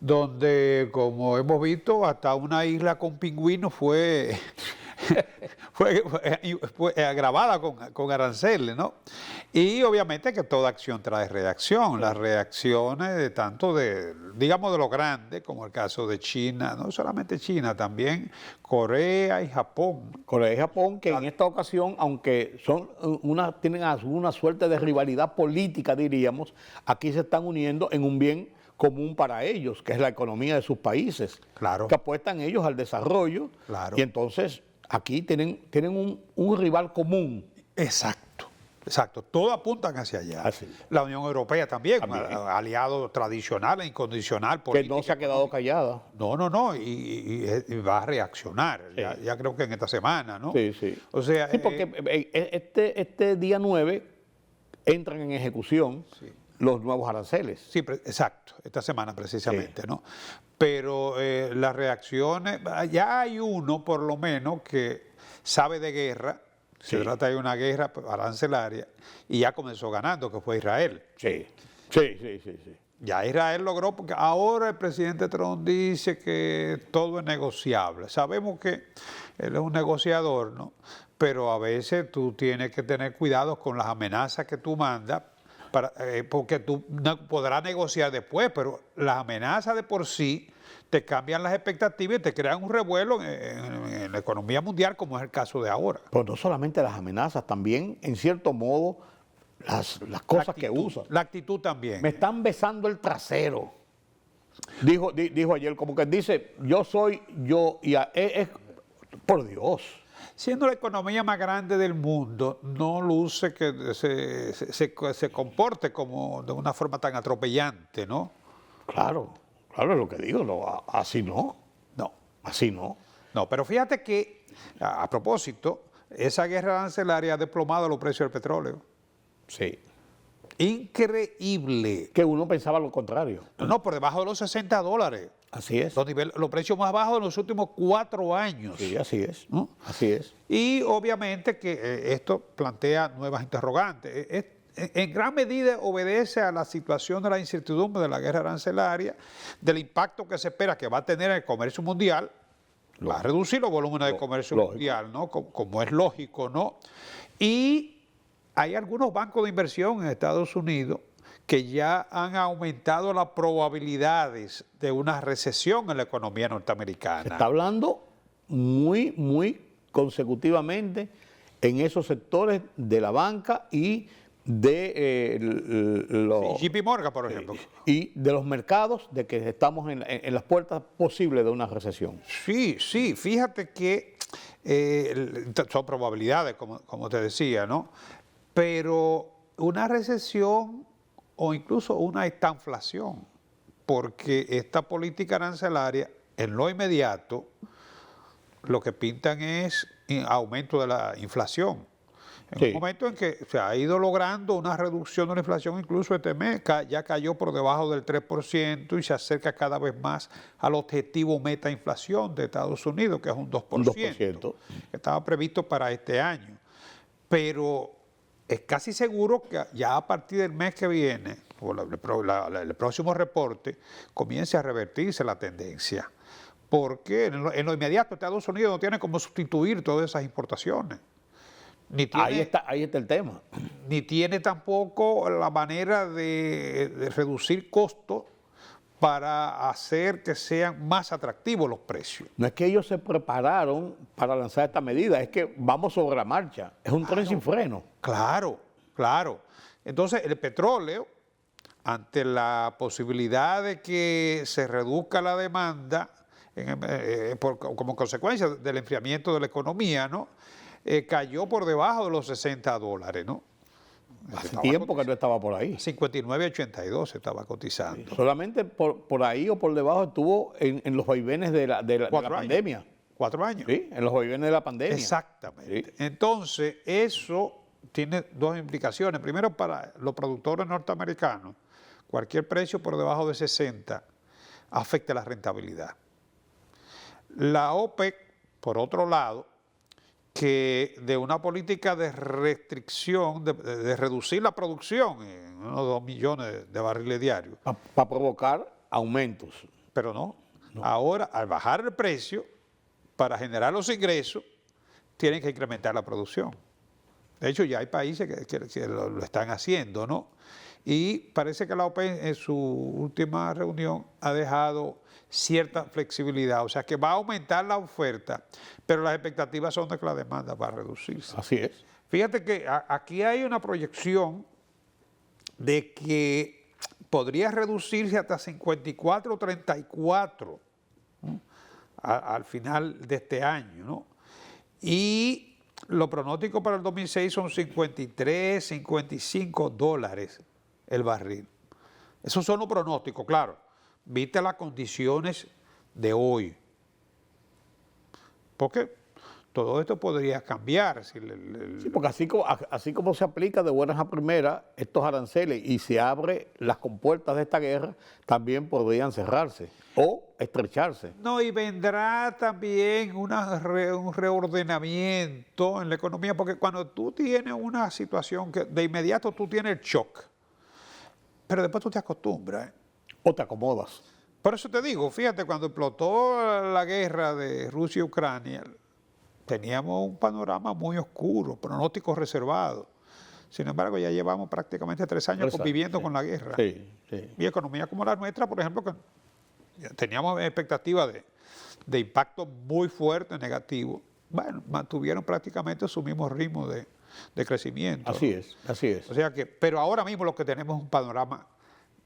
donde, como hemos visto, hasta una isla con pingüinos fue agravada con aranceles, ¿no? Y obviamente que toda acción trae reacción. Las reacciones de tanto digamos, de lo grande, como el caso de China, no solamente China, también Corea y Japón. Corea y Japón, que en esta ocasión, aunque tienen alguna suerte de rivalidad política, diríamos, aquí se están uniendo en un bien común para ellos, que es la economía de sus países, Claro. que apuestan ellos al desarrollo, Claro. y entonces aquí tienen un rival común. Exacto. Todos apuntan hacia allá. Así. La Unión Europea también, un aliado tradicional e incondicional. Que no se ha quedado callada. No, y va a reaccionar, Sí. ya creo que en esta semana, ¿no? Sí. O sea, Sí, porque este día 9 entran en ejecución los nuevos aranceles. Sí, exacto, esta semana precisamente, ¿no? Pero las reacciones, ya hay uno por lo menos que sabe de guerra, se trata de una guerra arancelaria, y ya comenzó ganando, que fue Israel. Sí. Ya Israel logró, porque ahora el presidente Trump dice que todo es negociable. Sabemos que él es un negociador, ¿no? Pero a veces tú tienes que tener cuidado con las amenazas que tú mandas, porque tú podrás negociar después, pero las amenazas de por sí te cambian las expectativas y te crean un revuelo en la economía mundial, como es el caso de ahora. Pues no solamente las amenazas, también, en cierto modo, las cosas que usan. La actitud también. Me están besando el trasero. Dijo ayer, como que dice, yo soy yo, y por Dios. Siendo la economía más grande del mundo, no luce que se comporte como de una forma tan atropellante, ¿no? Claro es lo que digo, no, así no. No. Así no. No, pero fíjate que, a propósito, esa guerra arancelaria ha desplomado los precios del petróleo. Sí. Increíble. Que uno pensaba lo contrario. No, por debajo de los $60. Así es. Los precios más bajos en los últimos 4 años. Sí, así es. ¿No? Así es. Y obviamente que esto plantea nuevas interrogantes. En gran medida obedece a la situación de la incertidumbre de la guerra arancelaria, del impacto que se espera que va a tener en el comercio mundial. Va a reducir los volúmenes de comercio mundial, ¿no? Como es lógico, ¿no? Y hay algunos bancos de inversión en Estados Unidos que ya han aumentado las probabilidades de una recesión en la economía norteamericana. Se está hablando muy consecutivamente en esos sectores de la banca y de los... JP Morgan, por ejemplo. Y de los mercados, de que estamos en las puertas posibles de una recesión. Sí, fíjate que son probabilidades, como te decía, ¿no? Pero una recesión o incluso una estanflación, porque esta política arancelaria, en lo inmediato, lo que pintan es aumento de la inflación. En un momento en que se ha ido logrando una reducción de la inflación, incluso este mes ya cayó por debajo del 3% y se acerca cada vez más al objetivo meta inflación de Estados Unidos, que es un 2%, Un 2%. que estaba previsto para este año. Pero es casi seguro que ya a partir del mes que viene, o el próximo reporte, comience a revertirse la tendencia. Porque en lo inmediato Estados Unidos no tiene cómo sustituir todas esas importaciones. Ahí está el tema. Ni tiene tampoco la manera de reducir costos para hacer que sean más atractivos los precios. No es que ellos se prepararon para lanzar esta medida, es que vamos sobre la marcha. Es un tren sin freno. Claro. Entonces, el petróleo, ante la posibilidad de que se reduzca la demanda como consecuencia del enfriamiento de la economía, ¿no? Cayó por debajo de los $60, ¿no? Hace tiempo que no estaba por ahí. 59.82 se estaba cotizando. Solamente por ahí o por debajo estuvo en los vaivenes de la pandemia. 4 años. Sí, en los vaivenes de la pandemia. Exactamente. Sí. Entonces, eso tiene 2 implicaciones. Primero, para los productores norteamericanos, cualquier precio por debajo de 60 afecta la rentabilidad. La OPEC, por otro lado, que de una política de restricción, de reducir la producción en unos 2 millones de barriles diarios. Para provocar aumentos. Pero no. Ahora, al bajar el precio, para generar los ingresos, tienen que incrementar la producción. De hecho, ya hay países que lo están haciendo, ¿no? Y parece que la OPEC en su última reunión ha dejado cierta flexibilidad, o sea que va a aumentar la oferta, pero las expectativas son de que la demanda va a reducirse. Así es. Fíjate que aquí hay una proyección de que podría reducirse hasta 54 o 34 al final de este año, ¿no? Y los pronósticos para el 2006 son 53, 55 dólares el barril. Esos son los pronósticos, claro. Viste las condiciones de hoy. Porque todo esto podría cambiar. Sí, porque así como se aplica de buenas a primeras estos aranceles y se abren las compuertas de esta guerra, también podrían cerrarse o estrecharse. No, y vendrá también un reordenamiento en la economía, porque cuando tú tienes una situación que de inmediato tú tienes el shock, pero después tú te acostumbras. O te acomodas. Por eso te digo, fíjate, cuando explotó la guerra de Rusia y Ucrania, teníamos un panorama muy oscuro, pronósticos reservados. Sin embargo, ya llevamos prácticamente 3 años conviviendo con la guerra. Sí, sí. Y economía como la nuestra, por ejemplo, que teníamos expectativas de impacto muy fuerte, negativo. Bueno, mantuvieron prácticamente su mismo ritmo de crecimiento. Así es, así es. O sea que, pero ahora mismo lo que tenemos es un panorama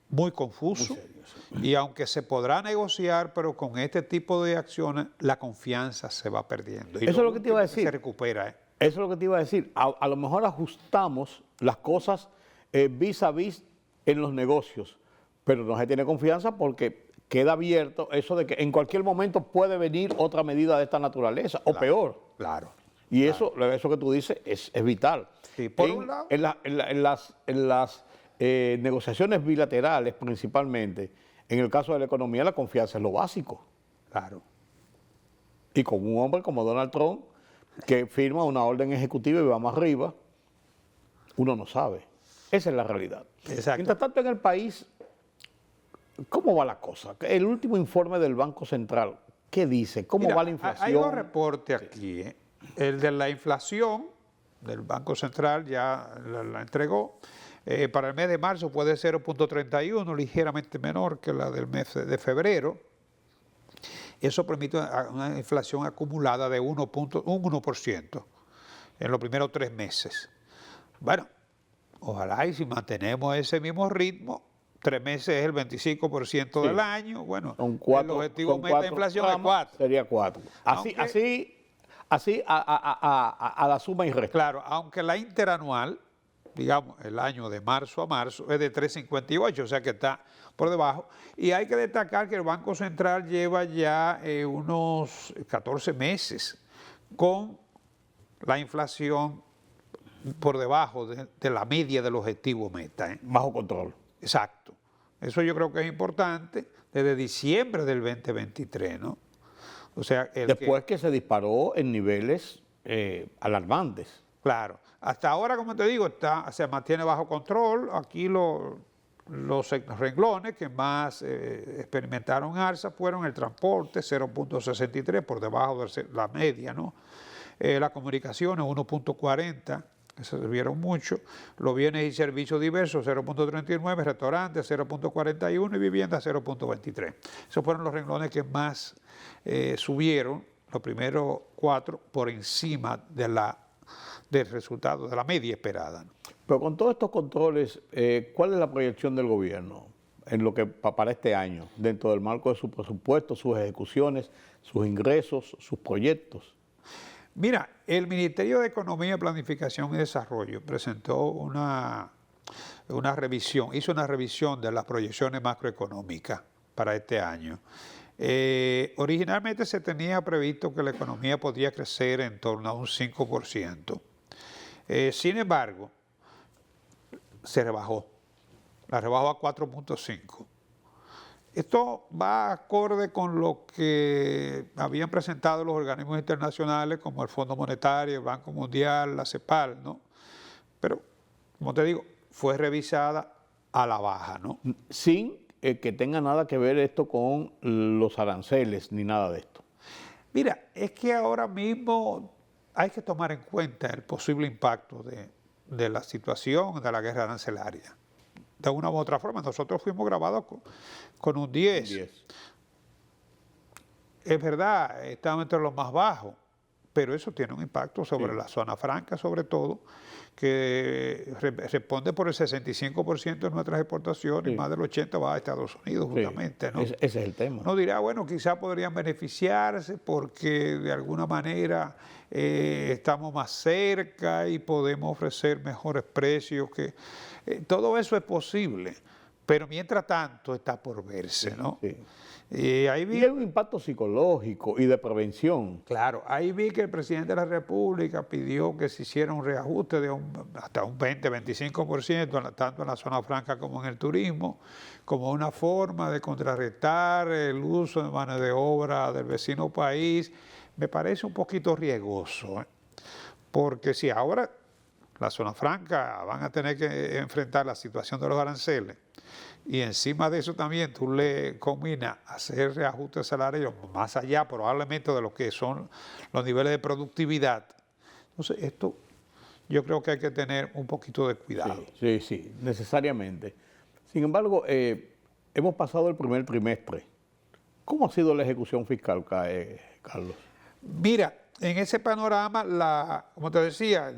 muy confuso. Muy serio, sí. Y aunque se podrá negociar, pero con este tipo de acciones la confianza se va perdiendo. Y Eso es lo que te iba a decir. Se recupera. Eso es lo que te iba a decir. A lo mejor ajustamos las cosas vis a vis en los negocios, pero no se tiene confianza porque queda abierto eso de que en cualquier momento puede venir otra medida de esta naturaleza, o peor. Claro. Y eso que tú dices es vital. Sí, por un lado. En las negociaciones bilaterales principalmente, en el caso de la economía, la confianza es lo básico. Claro. Y con un hombre como Donald Trump, que firma una orden ejecutiva y va más arriba, uno no sabe. Esa es la realidad. Exacto. Mientras tanto, en el país, ¿cómo va la cosa? El último informe del Banco Central, ¿qué dice? ¿Cómo Mira, va la inflación? hay 2 reportes aquí. El de la inflación del Banco Central ya la entregó. Para el mes de marzo puede 0.31, ligeramente menor que la del mes de febrero. Eso permite una inflación acumulada de un 1% en los primeros 3 meses. Bueno, ojalá y si mantenemos ese mismo ritmo, 3 meses es el 25% del año. Bueno, el objetivo meta de inflación es 4. Sería 4. Así a la suma y resta. Claro, aunque la interanual, digamos, el año de marzo a marzo, es de 3,58, o sea que está por debajo. Y hay que destacar que el Banco Central lleva ya unos 14 meses con la inflación por debajo de la media del objetivo meta. Bajo control. Exacto. Eso yo creo que es importante desde diciembre del 2023, ¿no? O sea, después que se disparó en niveles alarmantes. Claro. Hasta ahora, como te digo, se mantiene bajo control. Aquí los renglones que más experimentaron alza fueron el transporte, 0.63, por debajo de la media, ¿no? Las comunicaciones, 1.40, que se subieron mucho. Los bienes y servicios diversos, 0.39, restaurantes, 0.41 y vivienda, 0.23. Esos fueron los renglones que más subieron, los primeros 4, por encima del resultado, de la media esperada, ¿no? Pero con todos estos controles, ¿cuál es la proyección del gobierno en lo que para este año, dentro del marco de su presupuesto, sus ejecuciones, sus ingresos, sus proyectos? Mira, el Ministerio de Economía, Planificación y Desarrollo presentó una revisión, hizo una revisión de las proyecciones macroeconómicas para este año. Originalmente se tenía previsto que la economía podía crecer en torno a un 5%. Sin embargo, se rebajó. La rebajó a 4.5. Esto va acorde con lo que habían presentado los organismos internacionales como el Fondo Monetario, el Banco Mundial, la CEPAL, ¿no? Pero, como te digo, fue revisada a la baja, ¿no? Sin que tenga nada que ver esto con los aranceles ni nada de esto. Mira, es que ahora mismo hay que tomar en cuenta el posible impacto de la situación de la guerra arancelaria. De una u otra forma, nosotros fuimos grabados con un 10. Es verdad, estamos entre los más bajos, pero eso tiene un impacto sobre la zona franca, sobre todo, que responde por el 65% de nuestras exportaciones, y más del 80% va a Estados Unidos, justamente, ¿no? Ese es el tema. No dirá, bueno, quizás podrían beneficiarse porque de alguna manera estamos más cerca y podemos ofrecer mejores precios. Todo eso es posible, Pero mientras tanto está por verse, ¿no? Sí. Y ahí vi, Y hay un impacto psicológico y de prevención. claro, ahí vi que el presidente de la República pidió que se hiciera un reajuste de hasta un 20-25%, tanto en la zona franca como en el turismo, como una forma de contrarrestar el uso de mano de obra del vecino país. Me parece un poquito riesgoso, ¿eh? Porque si ahora la zona franca van a tener que enfrentar la situación de los aranceles, y encima de eso también tú le combinas hacer reajustes salariales más allá probablemente de lo que son los niveles de productividad. Entonces esto yo creo que hay que tener un poquito de cuidado. Sí, necesariamente. Sin embargo, hemos pasado el primer trimestre. ¿Cómo ha sido la ejecución fiscal, Carlos? Mira, en ese panorama, como te decía,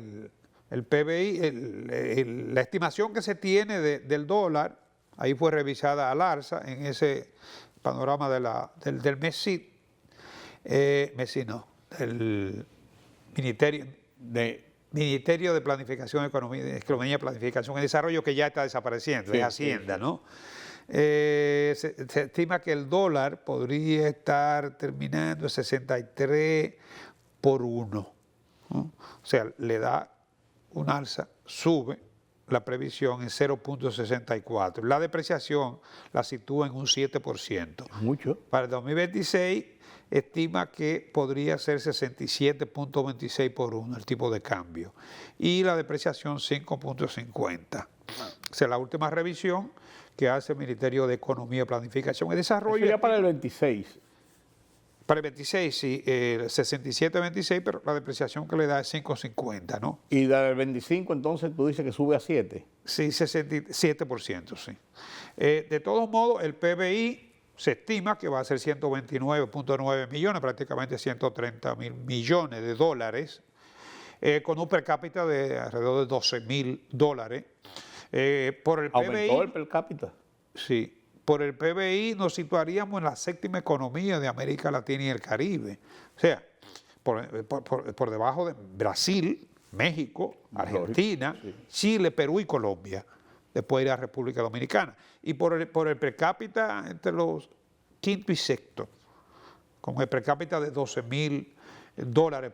el PBI, la estimación que se tiene del dólar, ahí fue revisada al alza en ese panorama del MESID, del Ministerio de Planificación, Economía y Planificación y Desarrollo, que ya está desapareciendo, es Hacienda, ¿no? Se estima que el dólar podría estar terminando en 63 por 1, ¿no? O sea, le da un alza, sube la previsión en 0.64. La depreciación la sitúa en un 7%. Mucho. Para el 2026 estima que podría ser 67.26 por 1 el tipo de cambio. Y la depreciación 5.50. O sea, la última revisión que hace el Ministerio de Economía, Planificación y Desarrollo. Eso ya para el 26. Para el 26, sí, 67.26, pero la depreciación que le da es 5.50, ¿no? Y del 25, entonces, tú dices que sube a 7. Sí, 67%, sí. De todos modos, el PBI se estima que va a ser 129.9 millones, prácticamente 130.000 millones de dólares, con un per cápita de alrededor de $12.000. Por el ¿Aumentó PBI, el per cápita? sí. Por el PBI nos situaríamos en la séptima economía de América Latina y el Caribe. O sea, por debajo de Brasil, México, Argentina, sí. Chile, Perú y Colombia. Después irá a República Dominicana. Y por el per cápita entre los quinto y sexto, con el per cápita de $12.000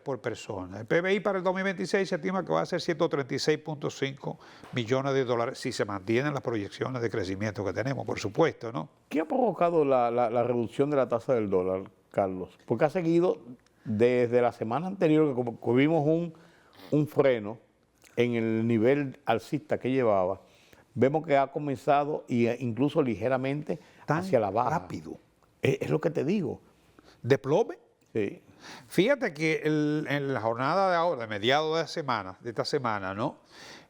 por persona. El PBI para el 2026 se estima que va a ser 136.5 millones de dólares si se mantienen las proyecciones de crecimiento que tenemos, por supuesto, ¿no? ¿Qué ha provocado la reducción de la tasa del dólar, Carlos? Porque ha seguido desde la semana anterior, que como vimos un freno en el nivel alcista que llevaba, vemos que ha comenzado incluso ligeramente hacia la baja. Rápido. Es lo que te digo. ¿Desplome? Sí. Fíjate que en la jornada de ahora, de mediados de esta semana, ¿no?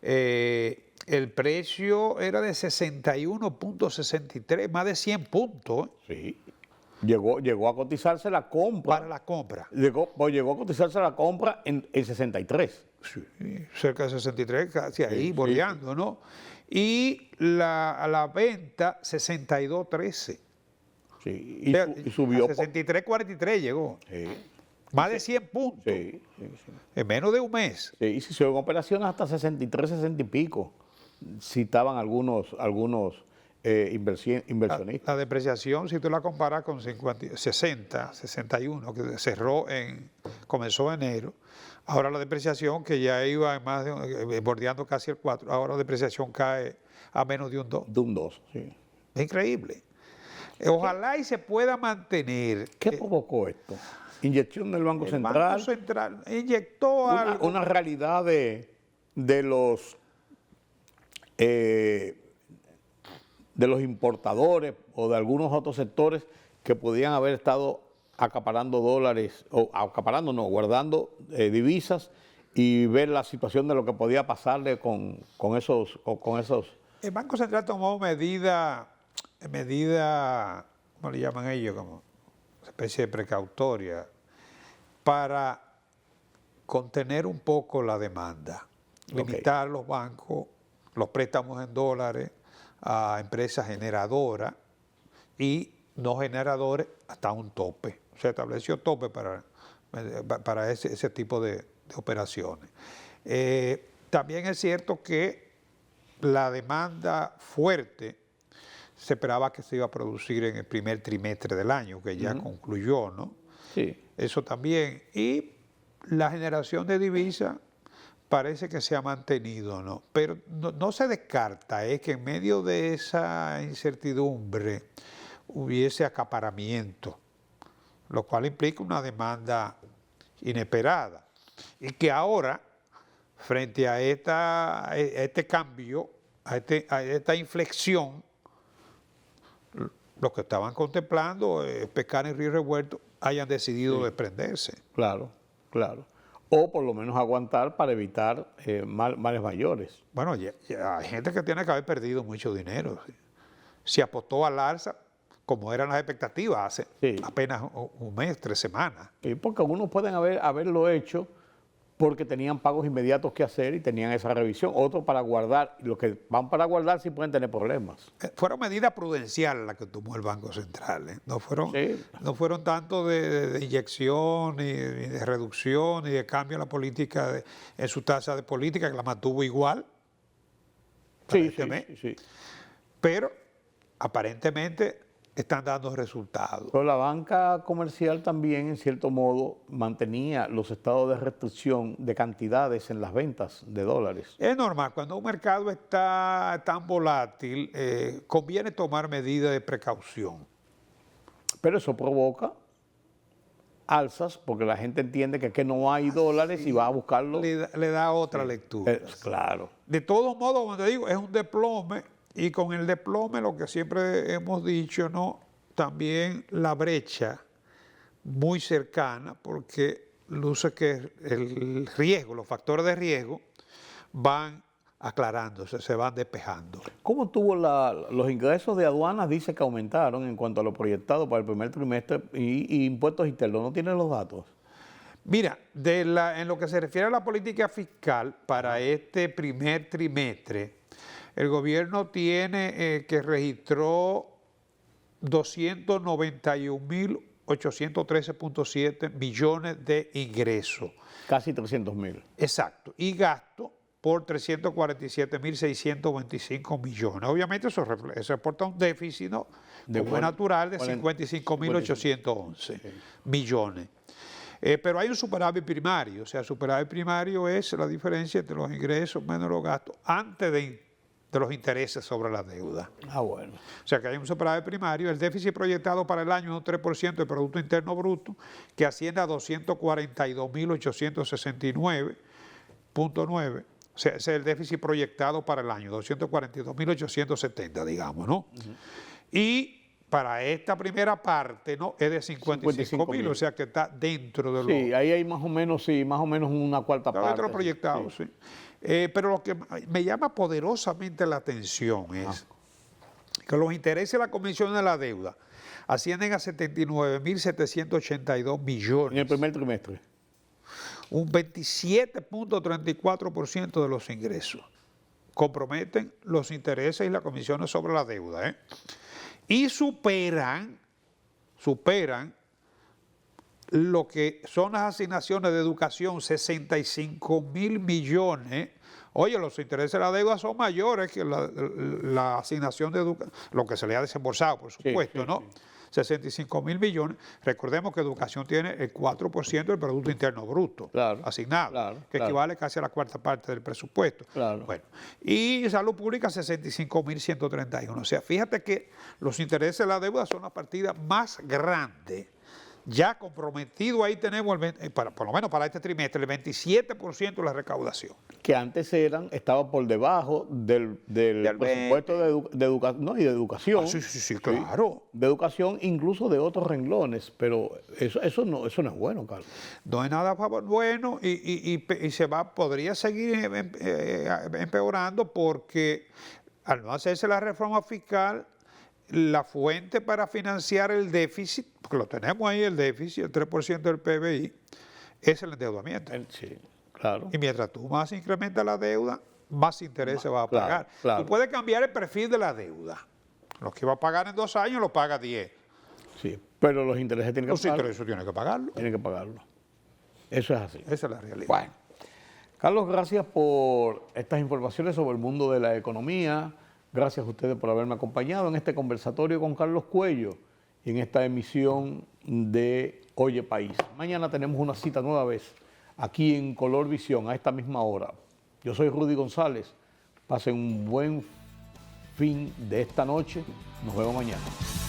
El precio era de 61.63, más de 100 puntos. Sí. Llegó a cotizarse la compra. Para la compra. Llegó a cotizarse la compra en 63. Sí, cerca de 63, casi ahí, Sí, bordeando, ¿no? Y la venta, 62.13. Sí. O sea, Y subió. a 63.43 llegó. Sí. Más de 100 puntos. Sí. En menos de un mes. Sí, y se hicieron operaciones hasta 63, 60 y pico. Citaban algunos inversionistas. La depreciación, si tú la comparas con 60, 61, que comenzó en enero, ahora la depreciación, que ya iba en bordeando casi el 4, ahora la depreciación cae a menos de un 2. De un 2, sí. Es increíble. Ojalá y se pueda mantener. ¿Qué provocó esto? Inyección del Banco El Central. Banco Central inyectó algo. Una realidad de los importadores o de algunos otros sectores que podían haber estado acaparando dólares, o acaparando no, guardando divisas, y ver la situación de lo que podía pasarle con esos. El Banco Central tomó medida, ¿cómo le llaman ellos? Como una especie de precautoria, para contener un poco la demanda, limitar los bancos, los préstamos en dólares a empresas generadoras y no generadores hasta un tope. Se estableció tope para ese tipo de operaciones. También es cierto que la demanda fuerte se esperaba que se iba a producir en el primer trimestre del año, que ya concluyó, ¿no? Sí. Eso también. Y la generación de divisas parece que se ha mantenido, ¿no? Pero no se descarta que en medio de esa incertidumbre hubiese acaparamiento, lo cual implica una demanda inesperada. Y que ahora, frente a este cambio, a esta inflexión, los que estaban contemplando pescar en río revuelto hayan decidido desprenderse. Claro, claro. O por lo menos aguantar para evitar males mayores. Bueno, ya hay gente que tiene que haber perdido mucho dinero. ¿Sí? Se apostó al alza como eran las expectativas hace apenas un mes, 3 semanas. Sí, porque algunos pueden haberlo hecho porque tenían pagos inmediatos que hacer y tenían esa revisión. Otros para guardar. Los que van para guardar sí pueden tener problemas. Fueron medidas prudenciales las que tomó el Banco Central. No fueron tanto de inyección, ni de reducción, ni de cambio en la política, en su tasa de política, que la mantuvo igual. Sí. Pero aparentemente están dando resultados. Pero la banca comercial también, en cierto modo, mantenía los estados de restricción de cantidades en las ventas de dólares. Es normal, cuando un mercado está tan volátil, conviene tomar medidas de precaución. Pero eso provoca alzas, porque la gente entiende que no hay dólares y va a buscarlo. Le da otra lectura. Claro. De todos modos, como te digo, es un desplome. Y con el desplome, lo que siempre hemos dicho, ¿no? También la brecha muy cercana, porque luce que el riesgo, los factores de riesgo, van aclarándose, se van despejando. ¿Cómo tuvo los ingresos de aduanas? Dice que aumentaron en cuanto a lo proyectado para el primer trimestre y impuestos internos. ¿No tienen los datos? Mira, en lo que se refiere a la política fiscal para este primer trimestre, el gobierno tiene que registró 291.813.7 millones de ingresos. Casi 300.000. Exacto. Y gasto por 347.625 millones. Obviamente eso reporta un déficit, ¿no? Como es natural, de 55.811 millones. Pero hay un superávit primario. O sea, el superávit primario es la diferencia entre los ingresos menos los gastos antes de los intereses sobre la deuda. Bueno. O sea que hay un superávit primario. El déficit proyectado para el año es un 3% del Producto Interno Bruto, que asciende a 242.869.9. O sea, ese es el déficit proyectado para el año, 242.870, digamos, ¿no? Y para esta primera parte, ¿no? Es de 55.000, o sea que está dentro de lo... Sí, ahí hay más o menos una cuarta parte. Dentro de lo proyectado, sí. Pero lo que me llama poderosamente la atención es que los intereses de la Comisión de la Deuda ascienden a 79.782 millones. En el primer trimestre. Un 27.34% de los ingresos comprometen los intereses y las comisiones sobre la deuda. Y superan lo que son las asignaciones de educación, 65.000 millones. Oye, los intereses de la deuda son mayores que la asignación de educación, lo que se le ha desembolsado, por supuesto, ¿no? 65.000 millones. Recordemos que educación tiene el 4% del Producto Interno Bruto asignado, que equivale casi a la cuarta parte del presupuesto. Bueno, y salud pública, 65.131. O sea, fíjate que los intereses de la deuda son la partida más grande. Ya comprometido, ahí tenemos, por lo menos para este trimestre, el 27% de la recaudación. Que antes estaba por debajo del presupuesto de educación, y de educación. Sí, claro. De educación, incluso de otros renglones, pero eso no es bueno, Carlos. No es nada bueno y podría seguir empeorando porque al no hacerse la reforma fiscal, la fuente para financiar el déficit, porque lo tenemos ahí, el déficit, el 3% del PBI, es el endeudamiento. Sí, claro. Y mientras tú más incrementas la deuda, más intereses vas a pagar. Tú puedes cambiar el perfil de la deuda. Lo que iba a pagar en 2 años lo paga 10. Sí, pero los intereses tienen que pagarlo. Los intereses tienen que pagarlo. Tienen que pagarlo. Eso es así. Esa es la realidad. Bueno. Carlos, gracias por estas informaciones sobre el mundo de la economía, Gracias a ustedes por haberme acompañado en este conversatorio con Carlos Cuello y en esta emisión de Oye País. Mañana tenemos una cita nueva vez aquí en Color Visión a esta misma hora. Yo soy Rudy González. Pasen un buen fin de esta noche. Nos vemos mañana.